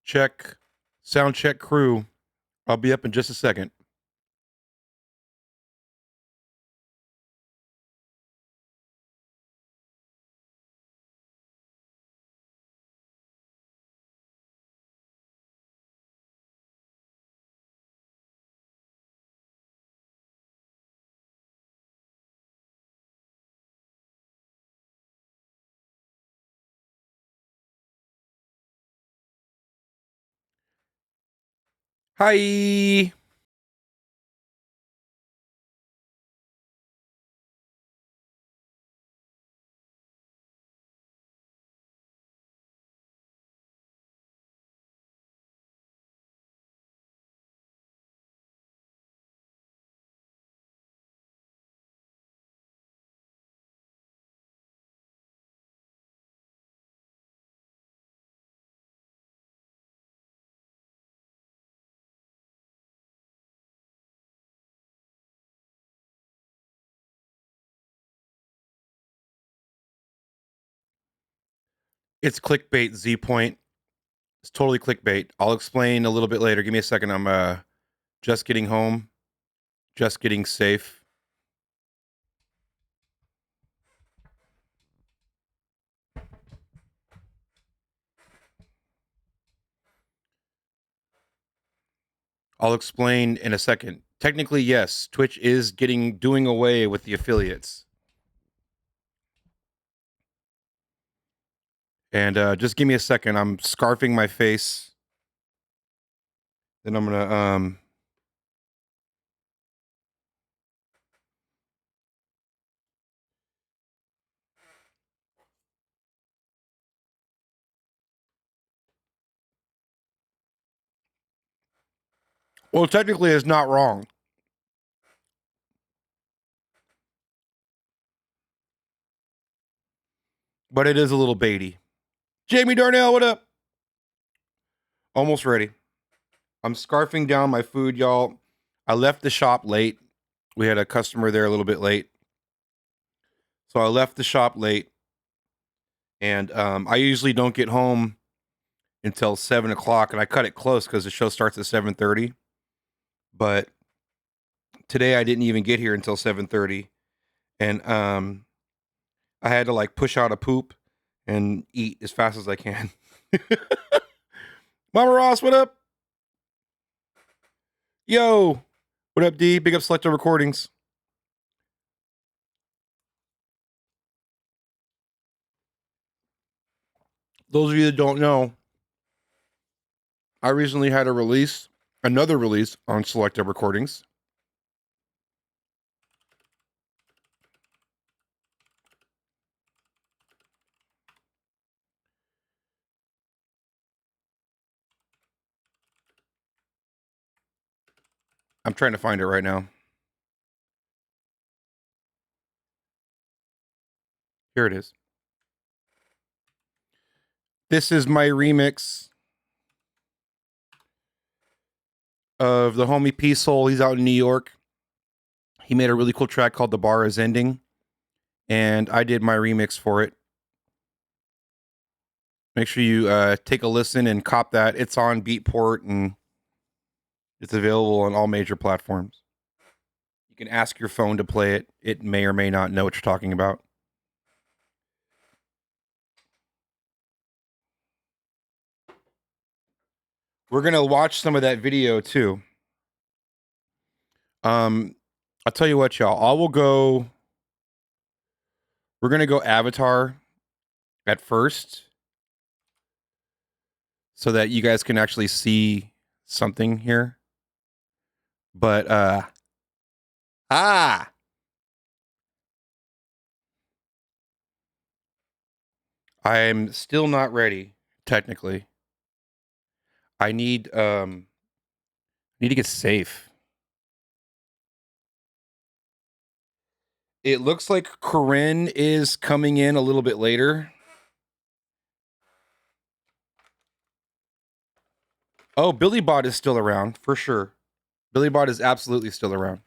Check. Sound check crew. I'll be up in just a second. Hi. It's clickbait, Z Point. It's totally clickbait. I'll explain a little bit later. Give me a second. I'm just getting home. Just getting safe. I'll explain in a second. Technically, yes, Twitch is doing away with the affiliates. And just give me a second. I'm scarfing my face. Then I'm gonna well, technically it's not wrong. But it is a little baity. Jamie Darnell, what up? Almost ready. I'm scarfing down my food, y'all. I left the shop late. We had a customer there a little bit late. So I left the shop late. And I usually don't get home until 7 o'clock. And I cut it close because the show starts at 7:30. But today I didn't even get here until 7:30. And I had to like push out a poop and eat as fast as I can. Mama Ross, what up? Yo, what up, D? Big up Selector Recordings. Those of you that don't know, I recently had another release on Selective Recordings. I'm trying to find it right now. Here it is. This is my remix of the homie P Soul. He's out in New York. He made a really cool track called The Bar Is Ending. And I did my remix for it. Make sure you take a listen and cop that. It's on Beatport and it's available on all major platforms. You can ask your phone to play it. It may or may not know what you're talking about. We're going to watch some of that video too. I'll tell you what, y'all. We're going to go Avatar at first so that you guys can actually see something here. But I'm still not ready technically. I need to get safe. It looks like Corinne is coming in a little bit later. Oh, Billy Bot is still around for sure. Billy Bot is absolutely still around.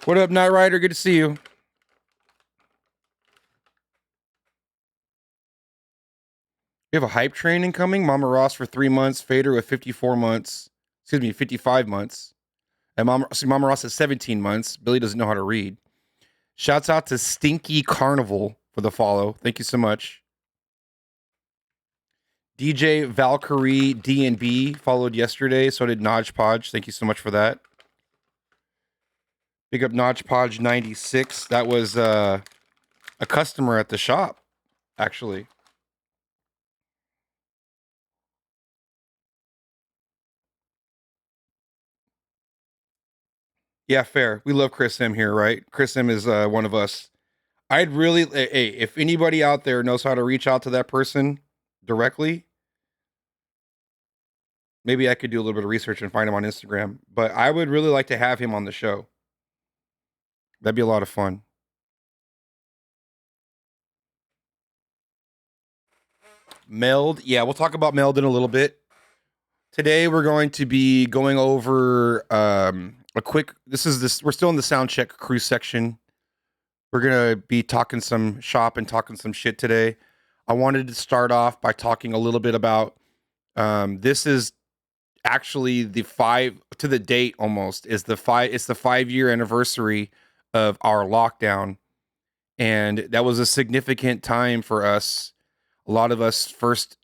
What up, Night Rider? Good to see you. We have a hype train incoming. Mama Ross for 3 months. Fader with 54 months. Excuse me, 55 months. And Mama Ross has 17 months. Billy doesn't know how to read. Shouts out to Stinky Carnival for the follow. Thank you so much. DJ Valkyrie D&B followed yesterday. So did Nodge Podge. Thank you so much for that. Big up Nodge Podge 96. That was a customer at the shop, actually. Yeah, fair. We love Chris M here, right? Chris M is one of us. I'd really, hey, if anybody out there knows how to reach out to that person directly, maybe I could do a little bit of research and find him on Instagram. But I would really like to have him on the show. That'd be a lot of fun. Meld, yeah, we'll talk about Meld in a little bit. Today we're going to be going over a quick. We're still in the sound check crew section. We're gonna be talking some shop and talking some shit today. I wanted to start off by talking a little bit about this is actually the 5 to the date almost is the 5 it's the 5-year anniversary of our lockdown, and that was a significant time for us. A lot of us first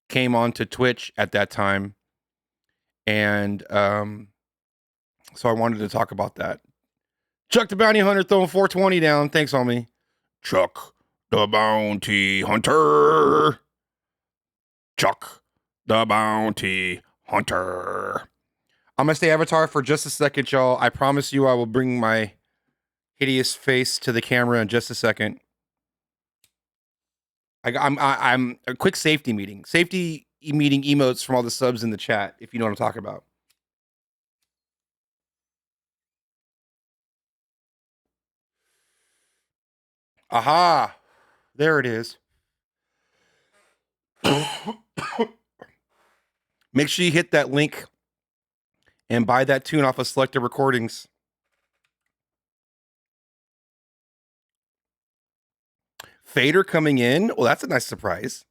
came onto Twitch at that time, and so I wanted to talk about that. Chuck the Bounty Hunter throwing 420 down. Thanks, homie. Chuck the Bounty Hunter. Chuck the Bounty Hunter. I'm going to stay Avatar for just a second, y'all. I promise you I will bring my hideous face to the camera in just a second. I'm a quick safety meeting. Safety meeting emotes from all the subs in the chat, if you know what I'm talking about. Aha! There it is. Make sure you hit that link and buy that tune off of Selected Recordings. Fader coming in. Well, that's a nice surprise.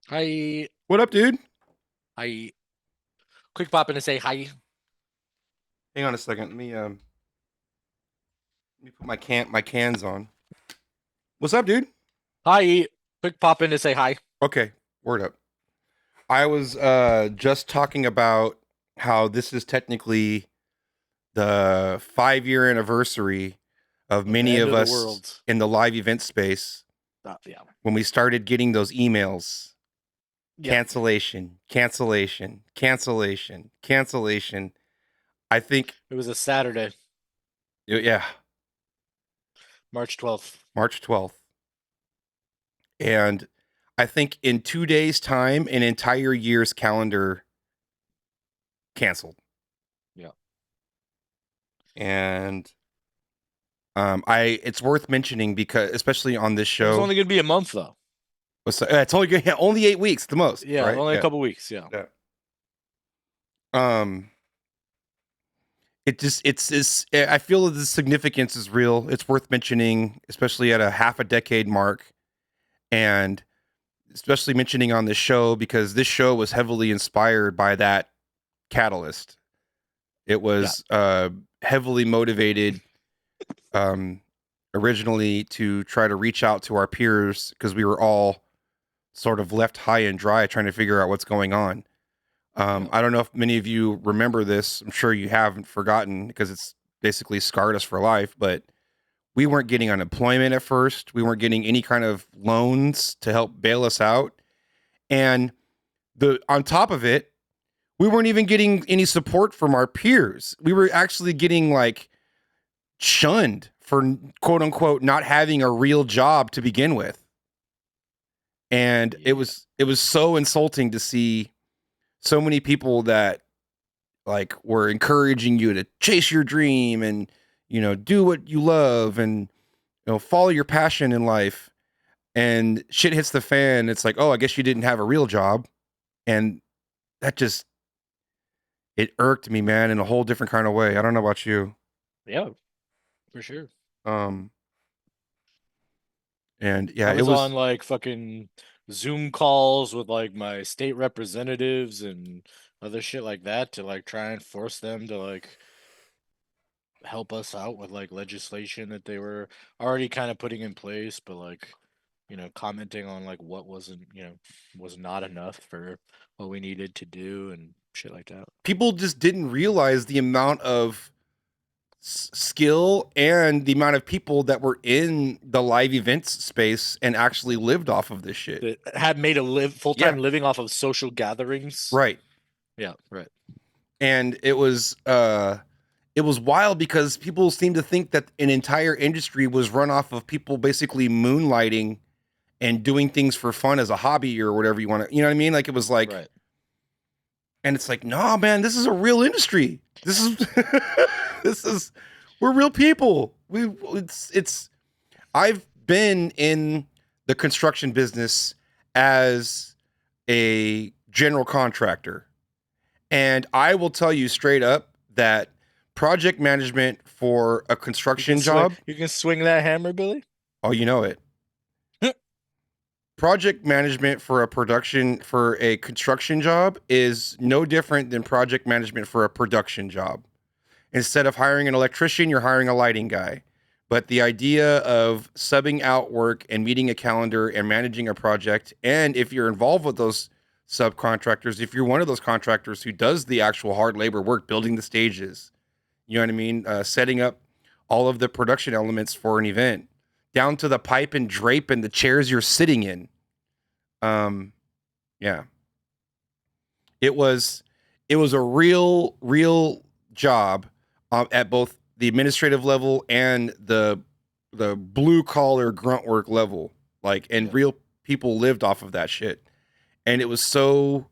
Hi. What up, dude? Hi. Quick pop in to say hi. Hang on a second. Let me put my cans on. What's up, dude? Hi. Quick pop in to say hi. Okay, word up. I was just talking about how this is technically the 5-year anniversary of many of us in the live event space. Yeah. When we started getting those emails. Yeah. Cancellation. I think it was a Saturday. Yeah. March 12th. And I think in 2 days' time, an entire year's calendar canceled. Yeah. And it's worth mentioning because, especially on this show, it's only going to be a month though. It's only 8 weeks at the most. Yeah, right? Only a couple weeks. Yeah. I feel that the significance is real. It's worth mentioning, especially at a half a decade mark, and especially mentioning on this show because this show was heavily inspired by that catalyst. It was heavily motivated originally to try to reach out to our peers because we were all sort of left high and dry trying to figure out what's going on. I don't know if many of you remember this. I'm sure you haven't forgotten because it's basically scarred us for life, but we weren't getting unemployment at first. We weren't getting any kind of loans to help bail us out. And on top of it, we weren't even getting any support from our peers. We were actually getting like shunned for quote unquote not having a real job to begin with. And it was so insulting to see so many people that like were encouraging you to chase your dream and, do what you love and, follow your passion in life. And shit hits the fan. It's like, oh, I guess you didn't have a real job. And that it irked me, man, in a whole different kind of way. I don't know about you. Yeah, for sure. And yeah, I it was was on like fucking Zoom calls with like my state representatives and other shit like that to like try and force them to like help us out with like legislation that they were already kind of putting in place, but like, commenting on like what wasn't, was not enough for what we needed to do and shit like that. people just didn't realize the amount of skill and the amount of people that were in the live events space and actually lived off of this shit. That had made a full-time Yeah. living off of social gatherings. Right. Yeah, right. And it was wild because people seem to think that an entire industry was run off of people basically moonlighting and doing things for fun as a hobby or whatever you want to, you know what I mean? Like it was like, Right. and it's like, no, man, this is a real industry. This is, we're real people. I've been in the construction business as a general contractor. And I will tell you straight up that project management for a construction job. You can swing that hammer, Billy? Oh, you know it. Project management for a construction job is no different than project management for a production job. Instead of hiring an electrician, you're hiring a lighting guy. But the idea of subbing out work and meeting a calendar and managing a project, and if you're involved with those subcontractors, if you're one of those contractors who does the actual hard labor work, building the stages, you know what I mean? Setting up all of the production elements for an event, down to the pipe and drape and the chairs you're sitting in. Yeah. It was a real job at both the administrative level and the blue collar grunt work level. Like, and real people lived off of that shit. And it was so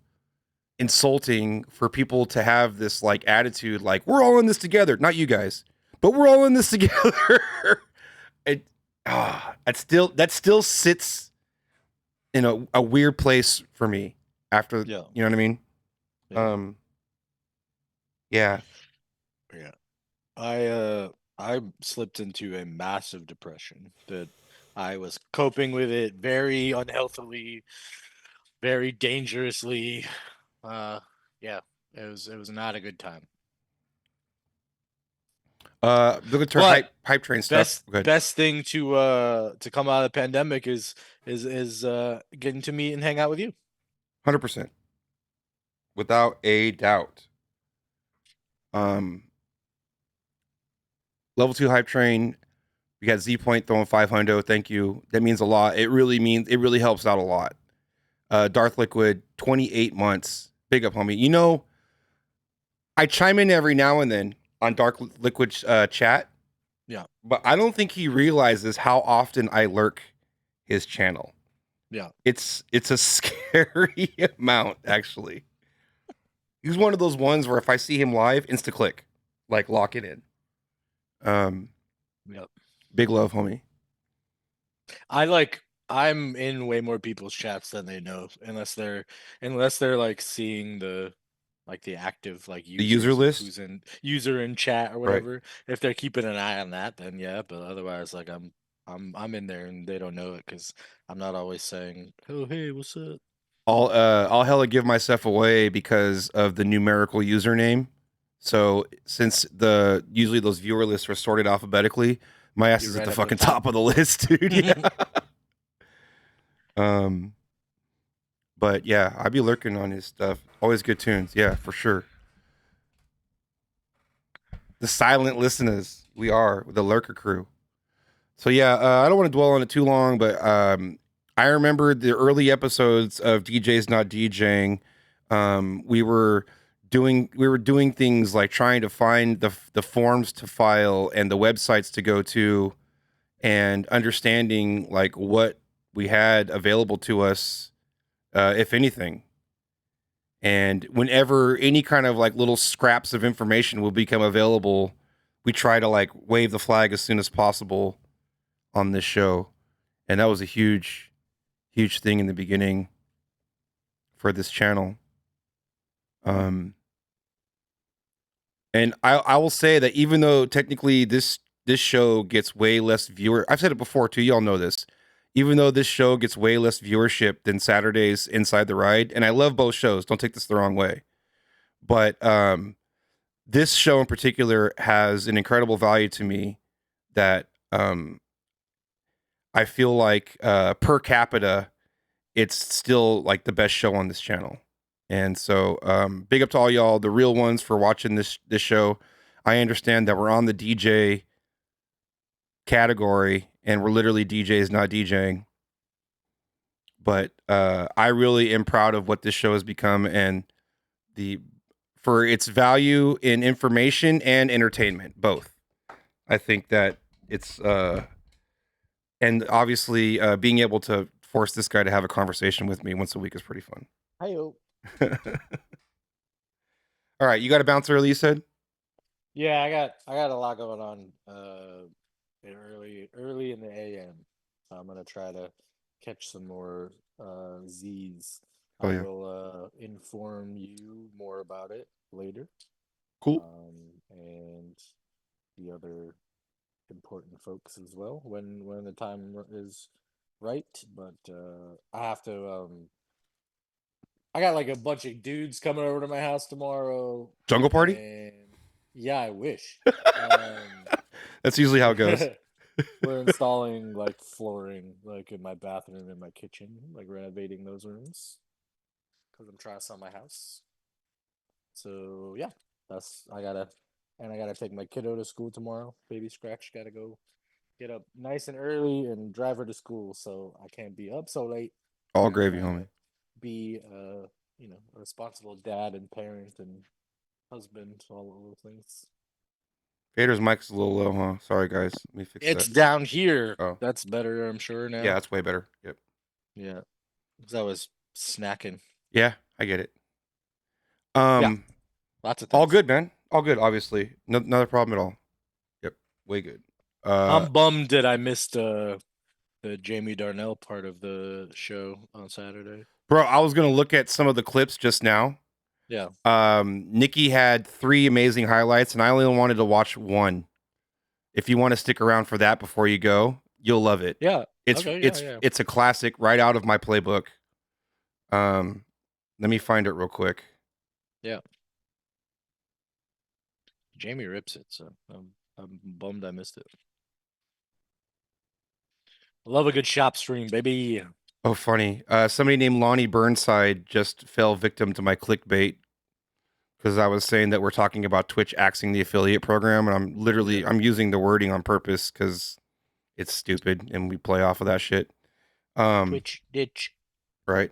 insulting for people to have this like attitude, like we're all in this together. Not you guys, but we're all in this together. That still sits in a weird place for me after, you know what I mean? Yeah. Yeah. I slipped into a massive depression that I was coping with it very unhealthily, very dangerously. Yeah, it was not a good time. Obligatory hype train stuff. Best thing to come out of the pandemic is getting to meet and hang out with you. 100%. Without a doubt. Level 2 hype train. We got Z Point throwing 500. Thank you. That means a lot. It really helps out a lot. Darth Liquid, 28 months. Big up, homie. You know, I chime in every now and then on Dark Liquid's chat. Yeah. But I don't think he realizes how often I lurk his channel. Yeah. It's a scary amount, actually. He's one of those ones where if I see him live, insta click, like lock it in. Yep. Big love, homie. I'm in way more people's chats than they know, unless they're like seeing the active like the user list, who's in user in chat or whatever. Right. If they're keeping an eye on that, then yeah. But otherwise, like I'm in there and they don't know it because I'm not always saying, "Oh, hey, what's up?" I'll hella give myself away because of the numerical username. So since usually those viewer lists are sorted alphabetically, my ass is at the fucking top of the list, dude. Yeah. But yeah, I be lurking on his stuff. Always good tunes. Yeah, for sure. The silent listeners, we are the lurker crew. So yeah, I don't want to dwell on it too long, but I remember the early episodes of DJs Not DJing. We were doing things like trying to find the forms to file and the websites to go to, and understanding like what we had available to us, if anything. And whenever any kind of like little scraps of information will become available, we try to like wave the flag as soon as possible on this show. And that was a huge thing in the beginning for this channel. And I will say that even though technically this show gets way less viewer, I've said it before too, y'all know this. even though this show gets way less viewership than Saturday's Inside the Ride, and I love both shows. Don't take this the wrong way, but this show in particular has an incredible value to me that I feel like per capita, it's still like the best show on this channel. And so big up to all y'all, the real ones, for watching this show. I understand that we're on the DJ category and we're literally DJs, not DJing. But I really am proud of what this show has become, and for its value in information and entertainment, both. I think that it's and obviously being able to force this guy to have a conversation with me once a week is pretty fun. Hi-yo. All right, you got to bounce early, you said? Yeah, I got a lot going on early in the AM. I'm gonna try to catch some more Z's. Oh, yeah. I will inform you more about it later. Cool. And the other important folks as well when the time is right. But I have to I got like a bunch of dudes coming over to my house tomorrow. Jungle party? And yeah, I wish. That's usually how it goes. We're installing like flooring like in my bathroom and my kitchen, like renovating those rooms because I'm trying to sell my house. So yeah, I gotta take my kiddo to school tomorrow. Baby Scratch gotta go get up nice and early and drive her to school, so I can't be up so late. All gravy, homie. Be you know, a responsible dad and parent and husband, all of those things. Vader's mic's a little low, huh? Sorry, guys. Let me fix that. It's down here. Oh. That's better, I'm sure now. Yeah, that's way better. Yep. Yeah, because I was snacking. Yeah, I get it. Yeah, lots of things. All good, man. All good. Obviously, not a problem at all. Yep, way good. I'm bummed that I missed the Jamie Darnell part of the show on Saturday. Bro, I was gonna look at some of the clips just now. Yeah. Nikki had 3 amazing highlights, and I only wanted to watch one. If you want to stick around for that before you go, you'll love it. Yeah. It's a classic right out of my playbook. Let me find it real quick. Yeah. Jamie rips it, so I'm bummed I missed it. I love a good shop stream, baby. Oh, funny. Somebody named Lonnie Burnside just fell victim to my clickbait because I was saying that we're talking about Twitch axing the affiliate program, and I'm using the wording on purpose because it's stupid and we play off of that shit. Twitch ditch. Right.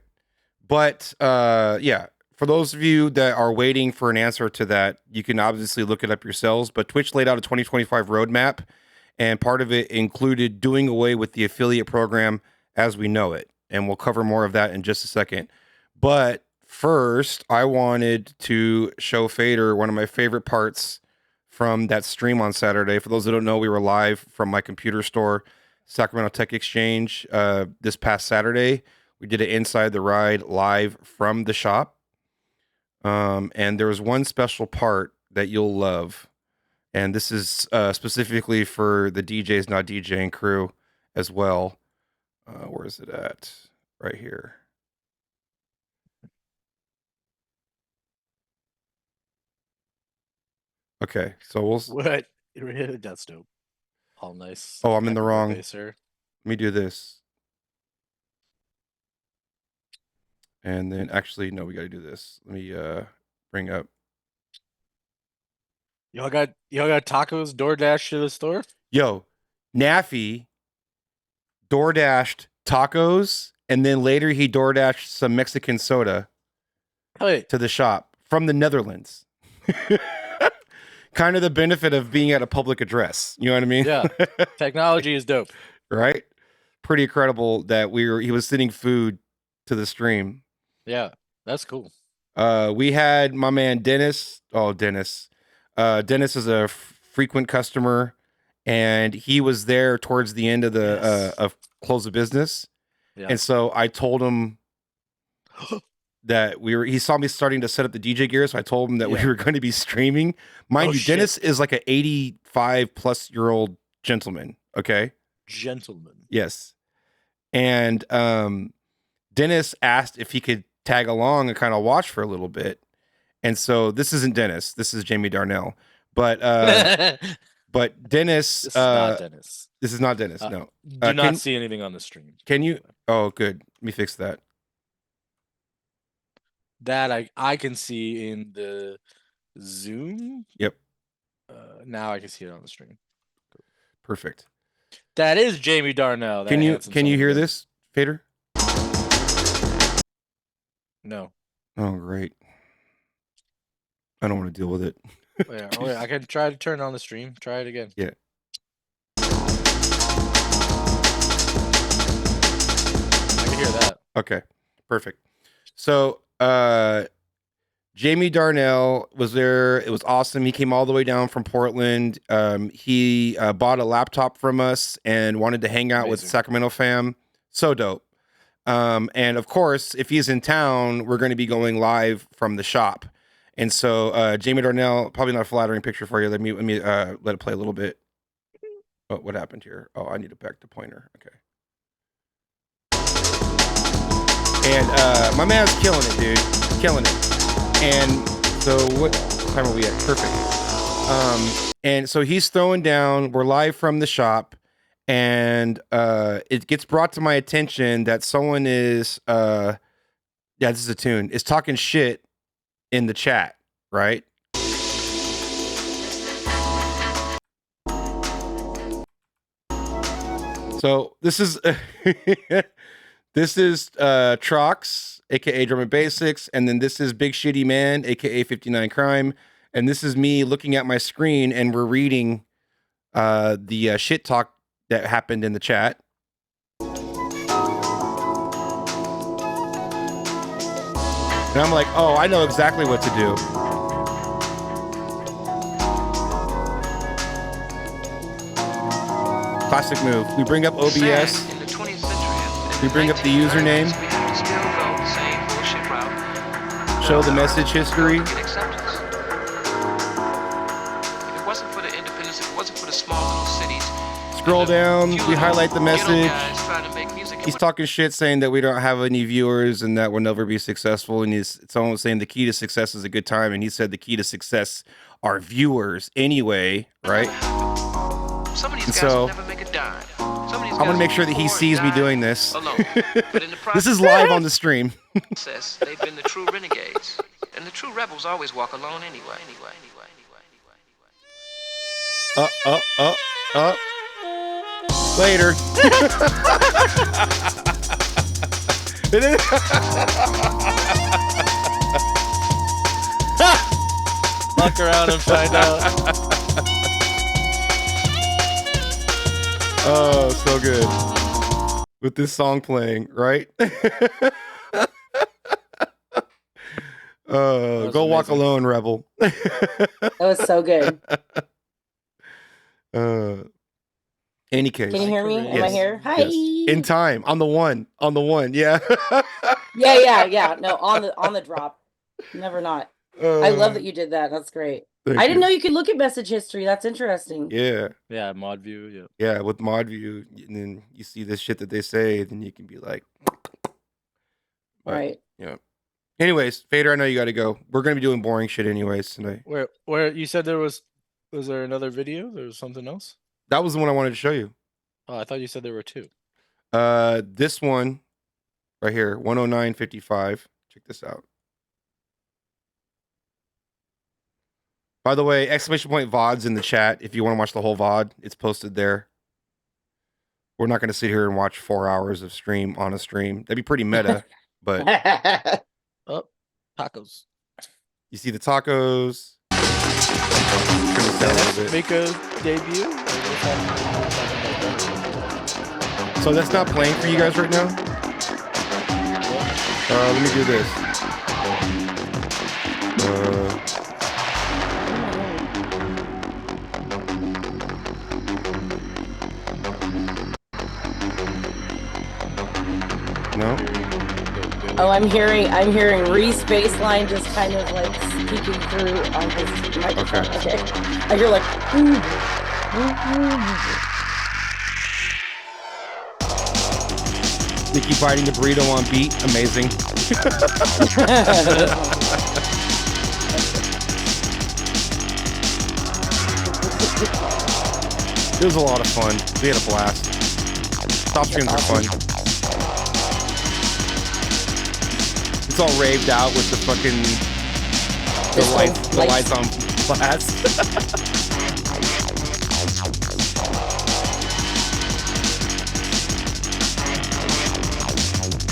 But yeah, for those of you that are waiting for an answer to that, you can obviously look it up yourselves. But Twitch laid out a 2025 roadmap, and part of it included doing away with the affiliate program as we know it. And we'll cover more of that in just a second. But first, I wanted to show Fader one of my favorite parts from that stream on Saturday. For those that don't know, we were live from my computer store, Sacramento Tech Exchange, this past Saturday. We did it Inside the Ride live from the shop. And there was one special part that you'll love. And this is specifically for the DJs Not DJing crew as well. Where is it at? Right here. Okay, so we'll... What? That's dope. All nice. Oh, I'm in the wrong... Let me do this. And then, actually, no, we got to do this. Let me bring up... Y'all got tacos DoorDash to the store? Yo, Naffy DoorDashed tacos, and then later he DoorDashed some Mexican soda to the shop from the Netherlands. Kind of the benefit of being at a public address. You know what I mean? Yeah. Technology is dope. Right? Pretty incredible that he was sending food to the stream. Yeah, that's cool. We had my man Dennis. Oh, Dennis. Dennis is a frequent customer, and he was there towards the end of the of close of business. Yeah. And so I told him that he saw me starting to set up the DJ gear, so I told him that we were going to be streaming. Mind you, shit. Dennis is like an 85+ year old gentleman. Okay. Gentleman. Yes. and Dennis asked if he could tag along and kind of watch for a little bit. And so this isn't Dennis. This is Jamie Darnell. But Dennis. This is not Dennis. This is not Dennis. No. Do not see anything on the stream. Can you? Oh, good. Let me fix that. That I can see in the Zoom. Yep. Now I can see it on the stream. Perfect. That is Jamie Darnell. Can you hear this, Fader? No. Oh, great. I don't want to deal with it. Wait, I can try to turn on the stream. Try it again. Yeah. I can hear that. Okay. Perfect. So, Jamie Darnell was there. It was awesome. He came all the way down from Portland. He bought a laptop from us and wanted to hang out with Sacramento fam. So dope. And of course, if he's in town, we're going to be going live from the shop. And so, Jamie Darnell, probably not a flattering picture for you. Let me let it play a little bit. Oh, what happened here? Oh, I need to back the pointer. Okay. And my man's killing it, dude. Killing it. And so what time are we at? Perfect. And so he's throwing down. We're live from the shop. And it gets brought to my attention that someone is yeah, this is a tune, is talking shit in the chat, right? So this is this is Trox, aka Drum and Basics, and then this is Big Shitty Man, aka 59 Crime, and this is me looking at my screen, and we're reading the shit talk that happened in the chat. And I'm like, oh, I know exactly what to do. Classic move. We bring up OBS. In the 20th century, we bring up the username. We have to still go the same bullshit route. Show the message history. If it wasn't for the independence, if it wasn't for the small little cities. Scroll down. We highlight the message. Trying to make music. He's talking shit, saying that we don't have any viewers and that we'll never be successful. And someone was saying the key to success is a good time, and he said the key to success are viewers anyway, right? Some of these guys will never make a dime. I'm gonna make sure that he sees me doing this. This is live on the stream. They've been the true renegades, and the true rebels always walk alone anyway. Later. Fuck around and find out. Oh, so good. With this song playing, right? Go amazing. Walk alone, rebel. That was so good. Any case. Can you hear me? Am I here? Hi. Yes. In time. On the one. Yeah. yeah. No, on the drop. Never not. I love that you did that. That's great. I didn't know you could look at message history. That's interesting. Yeah. Yeah, mod view. Yeah. Yeah, with mod view, and then you see this shit that they say, then you can be like, right. Yeah. Anyways, Fader, I know you got to go. We're gonna be doing boring shit anyways tonight. Where you said there was there another video? There was something else? That was the one I wanted to show you. Oh, I thought you said there were two. This one right here, 109.55. Check this out. By the way, exclamation point VOD's in the chat. If you want to watch the whole VOD, it's posted there. We're not going to sit here and watch 4 hours of stream on a stream. That'd be pretty meta, but oh, tacos. You see the tacos. Make a debut. So that's not playing for you guys right now? Let me do this. No? Oh, I'm hearing Reese baseline just kind of like peeking through on his microphone. Okay. I hear like Nikki biting the burrito on beat. Amazing. It was a lot of fun. We had a blast. Top streams are fun. It's all raved out with the fucking the lights on blast.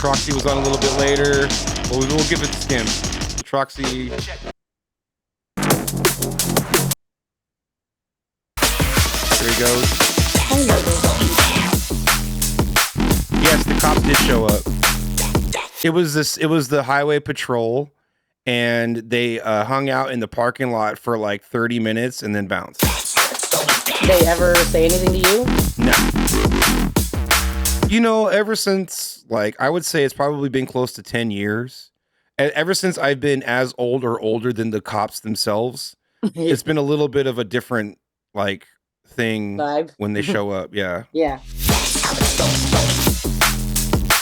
Troxy was on a little bit later. Well, we'll give it to Skim. Troxy. There he goes. Yes, the cops did show up. It was the highway patrol, and they hung out in the parking lot for like 30 minutes and then bounced. They ever say anything to you? No. You know, ever since, like, I would say it's probably been close to 10 years. Ever since I've been as old or older than the cops themselves, it's been a little bit of a different, like, thing Vibe. when they show up. Yeah. Yeah.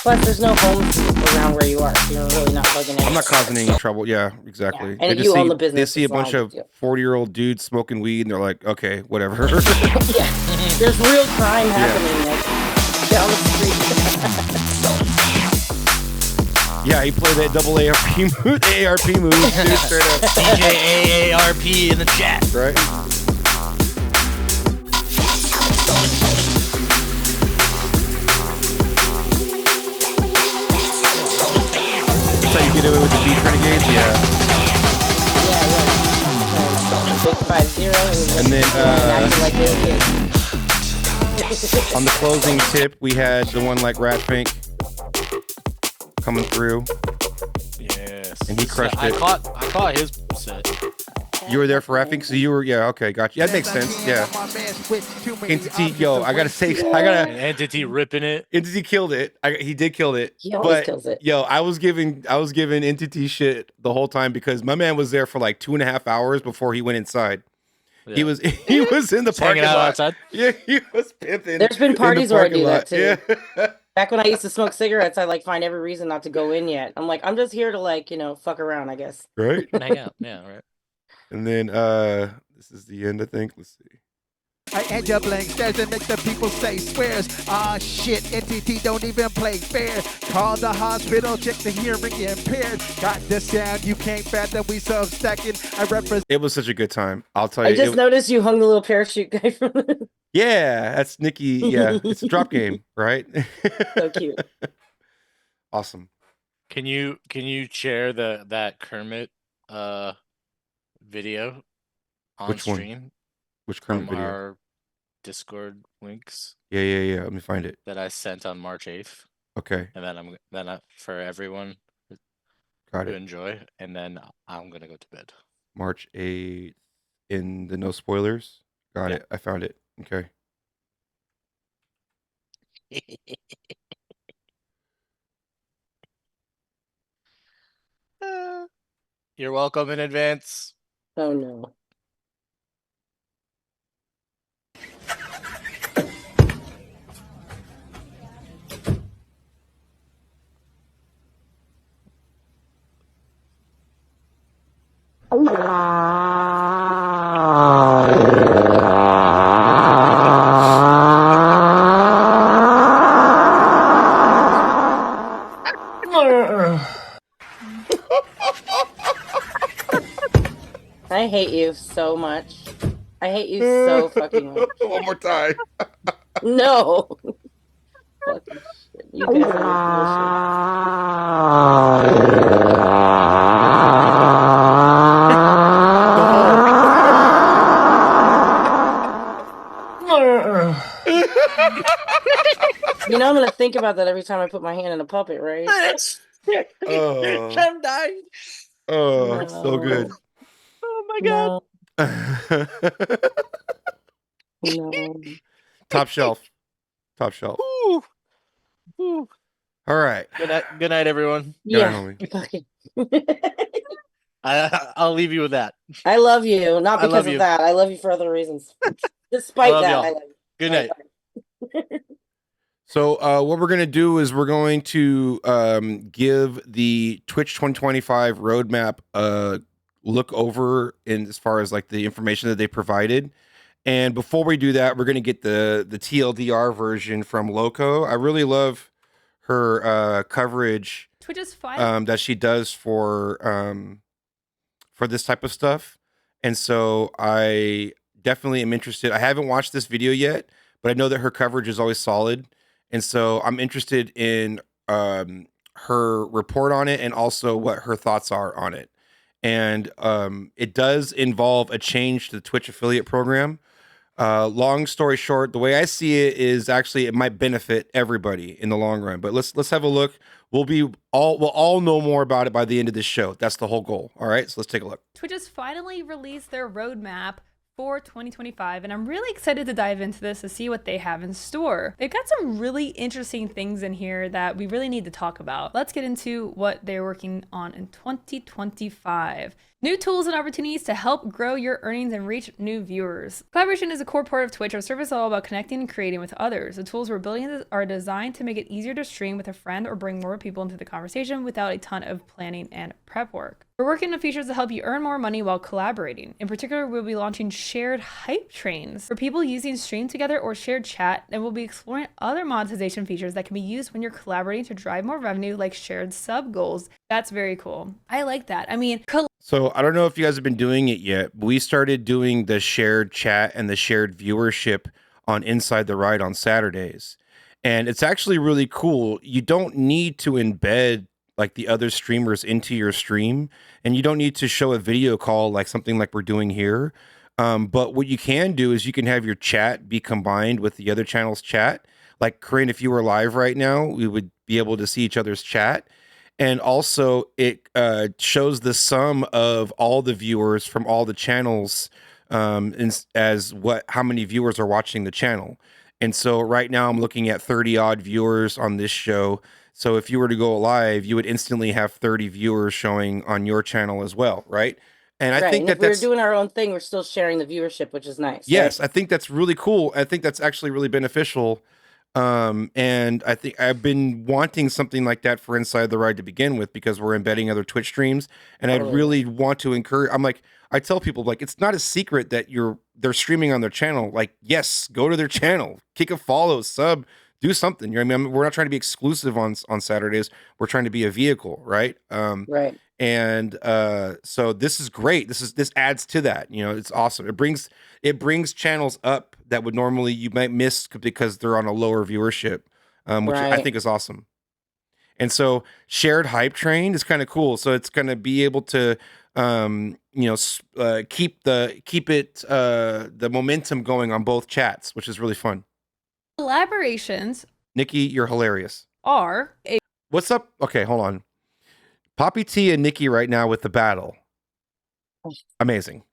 Plus, there's no homes around where you are, so you're really not bugging anyone. I'm not causing any trouble. Yeah, exactly. Yeah. And you own the business. They see a bunch of 40-year-old dudes smoking weed, and they're like, okay, whatever. Yeah. There's real crime happening like, down the street. Yeah, he played that double ARP move, dude, straight up. DJ AARP in the chat. Right? That's how you get away with the beat renegades? Yeah. Big 5-0. And then, acting like little kids. on the closing tip, we had the one like Rat Fink coming through. Yes. And he crushed I it. caught his set. You were there for Rat Fink, so you were, yeah, okay, gotcha. Yeah, that makes sense, yeah. Entity, yo, I gotta say, An Entity ripping it. Entity killed it. He did kill it. He always But, kills it. yo, I was giving Entity shit the whole time because my man was there for like 2.5 hours before he went inside. Yeah. He was in the parking Hanging out lot. outside. Yeah, he was pimping. There's been parties where I do that, Yeah. Back when I used to smoke cigarettes, I like find every reason not to go in yet. I'm like, I'm just here to like, fuck around, I guess. Right? Hang out. Yeah, right. And then this is the end, I think. Let's see. I end your blank stares and make the people say swears. Ah shit, Entity don't even play fair. Call the hospital, check the hearing impaired. Got the sound you can't fathom, we stacking. I represent. It was such a good time. I'll tell you. I just noticed you hung the little parachute guy from the... Yeah, that's Nikki. Yeah, it's a drop game, right? So cute. Awesome. Can you share that Kermit video on Which one? stream Which from current video? our Discord links Yeah. Let me find it. that I sent on March 8th, Okay, and then for everyone got to it. enjoy, and then I'm gonna go to bed. March 8th in the no spoilers. Got Yeah. it. I found it. Okay. You're welcome in advance. Oh no. I hate you so much. I hate you so fucking much. One more time. No. Fucking shit. You guys are You know I'm gonna think about that every time I put my hand in a puppet, right? Oh, I'm dying. oh, it's so good. Oh my god. No. Top shelf. Top shelf. Ooh. Ooh. All right. Good night, everyone. Good night, Yeah. homie. Fucking- I'll leave you with that. I love you, not I love because of you. that. I love you for other reasons. Despite Love that, y'all. I love you. Good night. So what we're going to do is we're going to give the Twitch 2025 roadmap a look over in as far as like the information that they provided. And before we do that, we're going to get the TLDR version from Loco. I really love her coverage Twitch is fine. that she does for this type of stuff. And so I definitely am interested. I haven't watched this video yet, but I know that her coverage is always solid. And so I'm interested in her report on it and also what her thoughts are on it. And it does involve a change to the Twitch affiliate program. Long story short, the way I see it is actually it might benefit everybody in the long run. But let's have a look. We'll all know more about it by the end of this show. That's the whole goal. All right, so let's take a look. Twitch has finally released their roadmap for 2025, and I'm really excited to dive into this to see what they have in store. They've got some really interesting things in here that we really need to talk about. Let's get into what they're working on in 2025. New tools and opportunities to help grow your earnings and reach new viewers. Collaboration is a core part of Twitch. Our service is all about connecting and creating with others. The tools we're building are designed to make it easier to stream with a friend or bring more people into the conversation without a ton of planning and prep work. We're working on features to help you earn more money while collaborating. In particular, we'll be launching shared hype trains for people using Stream Together or shared chat, and we'll be exploring other monetization features that can be used when you're collaborating to drive more revenue, like shared sub goals. That's very cool. I like that. I mean, So I don't know if you guys have been doing it yet, but we started doing the shared chat and the shared viewership on Inside the Ride on Saturdays. And it's actually really cool. You don't need to embed like the other streamers into your stream, and you don't need to show a video call like something like we're doing here. But what you can do is you can have your chat be combined with the other channel's chat. Like Corinne, if you were live right now, we would be able to see each other's chat. And also it shows the sum of all the viewers from all the channels as how many viewers are watching the channel. And so right now I'm looking at 30 odd viewers on this show. So if you were to go live, you would instantly have 30 viewers showing on your channel as well, right? And I think and that if we're doing our own thing, we're still sharing the viewership, which is nice. yes, right? I think that's really cool. I think that's actually really beneficial. And I think I've been wanting something like that for Inside the Ride to begin with, because we're embedding other Twitch streams, and I really want to encourage. I tell people, like, it's not a secret that they're streaming on their channel. Like, yes, go to their channel, kick a follow, sub, do something. You know what I mean? We're not trying to be exclusive on Saturdays. We're trying to be a vehicle, right? Right. And so this is great. This adds to that. You know, it's awesome. It brings channels up that would normally you might miss because they're on a lower viewership, which I think is awesome. And so shared hype train is kind of cool. So it's going to be able to keep the momentum going on both chats, which is really fun. collaborations Nikki, you're hilarious. are a What's up? Okay, hold on. Poppy T and Nikki right now with the battle. Amazing.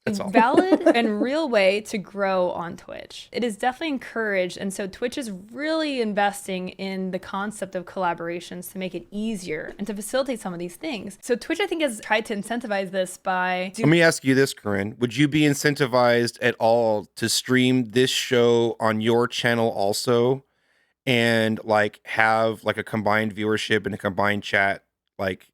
That's all. valid and real way to grow on Twitch. It is definitely encouraged, and so Twitch is really investing in the concept of collaborations to make it easier and to facilitate some of these things. So Twitch, I think, has tried to incentivize this by Let me ask you this, Corinne. Would you be incentivized at all to stream this show on your channel also, and like have like a combined viewership and a combined chat, like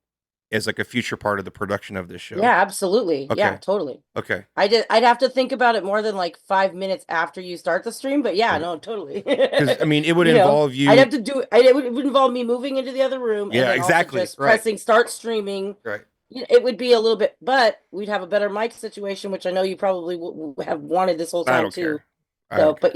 as like a future part of the production of this show? Yeah, absolutely. Yeah, Okay. totally. Okay. I'd have to think about it more than like 5 minutes after you start the stream, but yeah, Right. no, totally. Because I mean, it would You know, involve you. I'd have to do it would involve me moving into the other room. Yeah, and then exactly, Also just right. pressing start streaming. Right. It would be a little bit, but we'd have a better mic situation, which I know you probably have wanted this whole I time don't too. care. I So, don't care. but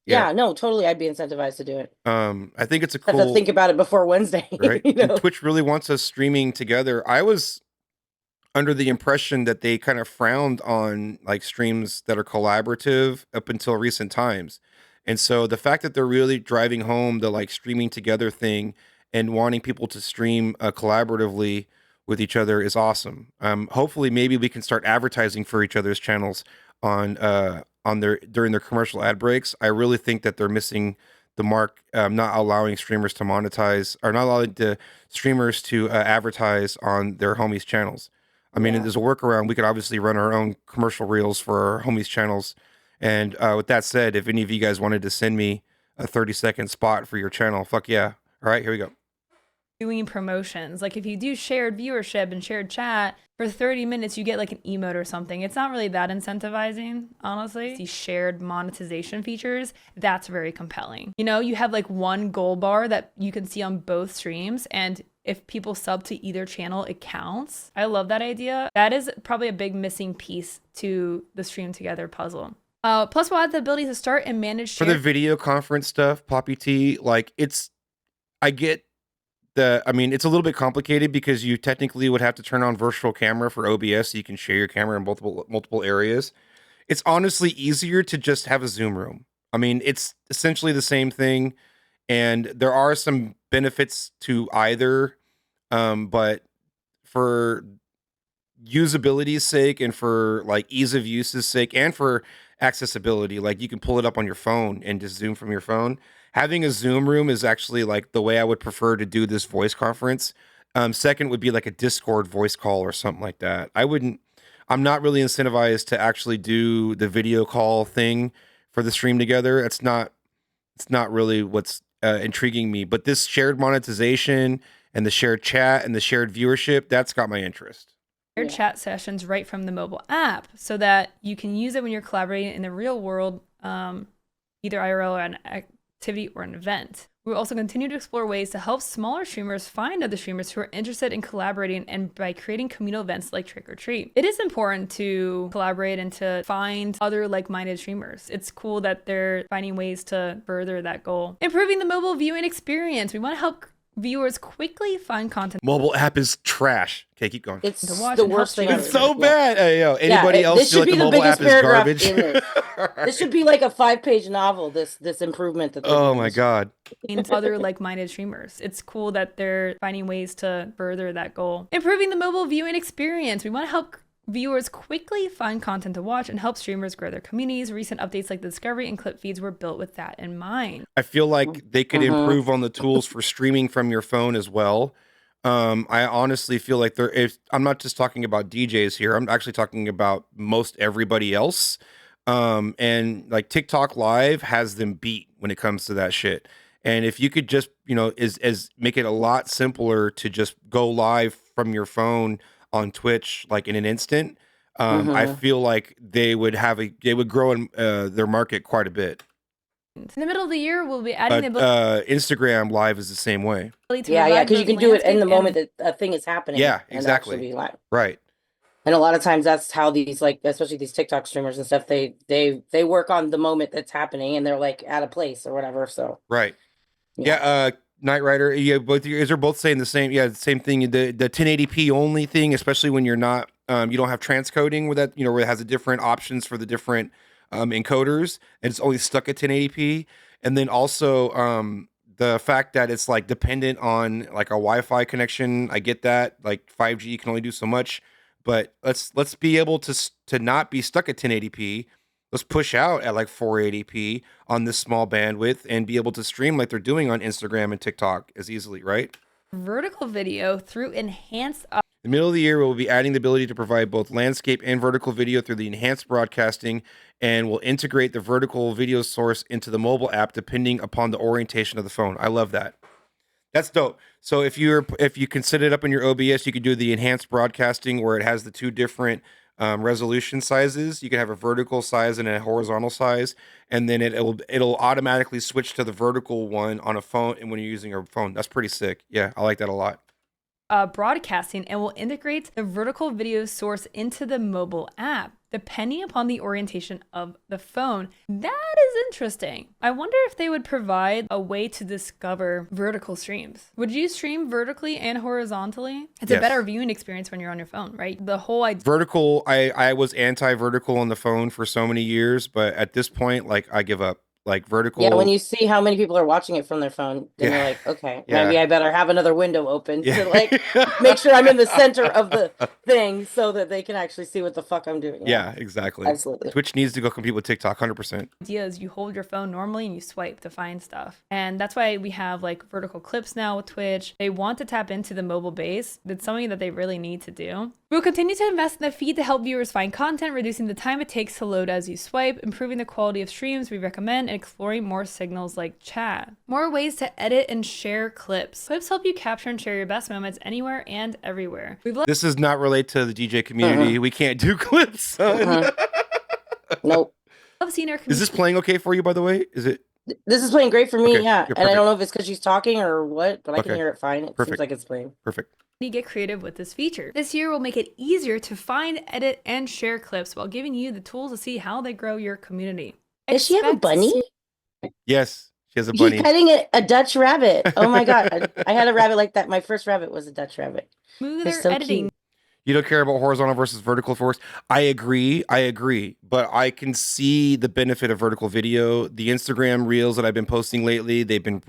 yeah, no, totally, I'd be incentivized to do it. I think it's a Have to cool. think about it before Wednesday. Right. you And know? Twitch really wants us streaming together. I was under the impression that they kind of frowned on like streams that are collaborative up until recent times. And so the fact that they're really driving home the like streaming together thing and wanting people to stream collaboratively with each other is awesome. Hopefully maybe we can start advertising for each other's channels on during their commercial ad breaks. I really think that they're missing the mark, not allowing streamers to monetize, or not allowing the streamers to advertise on their homies' channels. I mean, there's a workaround. We could obviously run our own commercial reels for our homies' channels. And with that said, if any of you guys wanted to send me a 30-second spot for your channel. Fuck yeah. All right, here we go. Doing promotions. Like if you do shared viewership and shared chat for 30 minutes, you get like an emote or something. It's not really that incentivizing, honestly. These shared monetization features, that's very compelling. You know, you have like one goal bar that you can see on both streams, and if people sub to either channel, it counts. I love that idea. That is probably a big missing piece to the Stream Together puzzle. Plus, we'll have the ability to start and manage For the video conference stuff, Poppy T, like I get I mean, it's a little bit complicated because you technically would have to turn on virtual camera for OBS so you can share your camera in multiple areas. It's honestly easier to just have a Zoom room. I mean, it's essentially the same thing, and there are some benefits to either, but for usability's sake and for like ease of use's sake and for accessibility, like you can pull it up on your phone and just Zoom from your phone. Having a Zoom room is actually like the way I would prefer to do this voice conference. Second would be like a Discord voice call or something like that. I'm not really incentivized to actually do the video call thing for the Stream Together. It's not really what's intriguing me, but this shared monetization and the shared chat and the shared viewership, that's got my interest. shared chat sessions right from the mobile app so that you can use it when you're collaborating in the real world, either IRL or an activity or an event. We'll also continue to explore ways to help smaller streamers find other streamers who are interested in collaborating, and by creating communal events like Trick or Treat. It is important to collaborate and to find other like-minded streamers. It's cool that they're finding ways to further that goal. Improving the mobile viewing experience. We want to help viewers quickly find content. Mobile app is trash. Okay, keep going. It's To watch the and worst help thing. It's ever. so bad. Hey, yo, anybody else this feel should like be the the mobile biggest app is paragraph garbage? in this. This should be like a 5-page novel. This improvement that. they're Oh doing. my god. Other like-minded streamers. It's cool that they're finding ways to further that goal. Improving the mobile viewing experience. We want to help viewers quickly find content to watch and help streamers grow their communities. Recent updates like the discovery and clip feeds were built with that in mind. I feel like they could improve on the tools for streaming from your phone as well. I honestly feel like I'm not just talking about DJs here. I'm actually talking about most everybody else. And like TikTok Live has them beat when it comes to that shit. And if you could just, is make it a lot simpler to just go live from your phone on Twitch, like in an instant, I feel like they would grow in their market quite a bit. In the middle of the year, we'll be adding the ability Instagram Live is the same way. to Yeah, provide because you those can do it in the landscape moment and that a thing is happening. Yeah, and exactly. actually be live. Right. And a lot of times that's how these, like, especially these TikTok streamers and stuff, they work on the moment that's happening, and they're like at a place or whatever. So Right. Yeah. Knight Rider. Yeah. Both you guys are both saying the same. Yeah. The same thing. The 1080p only thing, especially when you're not, you don't have transcoding where that, where it has the different options for the different encoders, and it's only stuck at 1080p. And then also the fact that it's like dependent on like a Wi-Fi connection. I get that. Like 5G can only do so much, but let's be able to not be stuck at 1080p. Let's push out at like 480p on this small bandwidth and be able to stream like they're doing on Instagram and TikTok as easily, right? vertical video through enhanced In the middle of the year, we'll be adding the ability to provide both landscape and vertical video through the enhanced broadcasting, and we'll integrate the vertical video source into the mobile app depending upon the orientation of the phone. I love that. That's dope. So if you can set it up in your OBS, you could do the enhanced broadcasting where it has the two different resolution sizes. You can have a vertical size and a horizontal size, and then it'll automatically switch to the vertical one on a phone and when you're using a phone. That's pretty sick. Yeah, I like that a lot. Broadcasting, and will integrate the vertical video source into the mobile app depending upon the orientation of the phone. That is interesting. I wonder if they would provide a way to discover vertical streams. Would you stream vertically and horizontally? It's Yes. a better viewing experience when you're on your phone, right? The whole idea. Vertical, I was anti-vertical on the phone for so many years, but at this point, like, I give up. Like vertical. yeah, when you see how many people are watching it from their phone, then you're like, okay, maybe I better have another window open to like make sure I'm in the center of the thing so that they can actually see what the fuck I'm doing. Yeah, exactly. Absolutely. Twitch needs to go compete with TikTok 100%. Idea is you hold your phone normally and you swipe to find stuff. And that's why we have like vertical clips now with Twitch. They want to tap into the mobile base. That's something that they really need to do. We'll continue to invest in the feed to help viewers find content, reducing the time it takes to load as you swipe, improving the quality of streams we recommend, and exploring more signals like chat. More ways to edit and share clips. Clips help you capture and share your best moments anywhere and everywhere. This does not relate to the DJ community. We can't do clips, son. Nope. Love seeing our Is this playing okay for you, by the way? Is it? This is playing great for me, Okay, yeah. you're And I don't perfect. know if it's because she's talking or what, but I can Okay, hear it fine. It seems perfect. like it's playing. Perfect. get creative with this feature. This year will make it easier to find, edit, and share clips while giving you the tools to see how they grow your community. Does she have a bunny? Yes, she has a bunny. She's petting a Dutch rabbit. Oh my god. I had a rabbit like that. My first rabbit was a Dutch rabbit. Smoother They're so editing. cute. You don't care about horizontal versus vertical force. I agree, but I can see the benefit of vertical video. The Instagram reels that I've been posting lately, they've been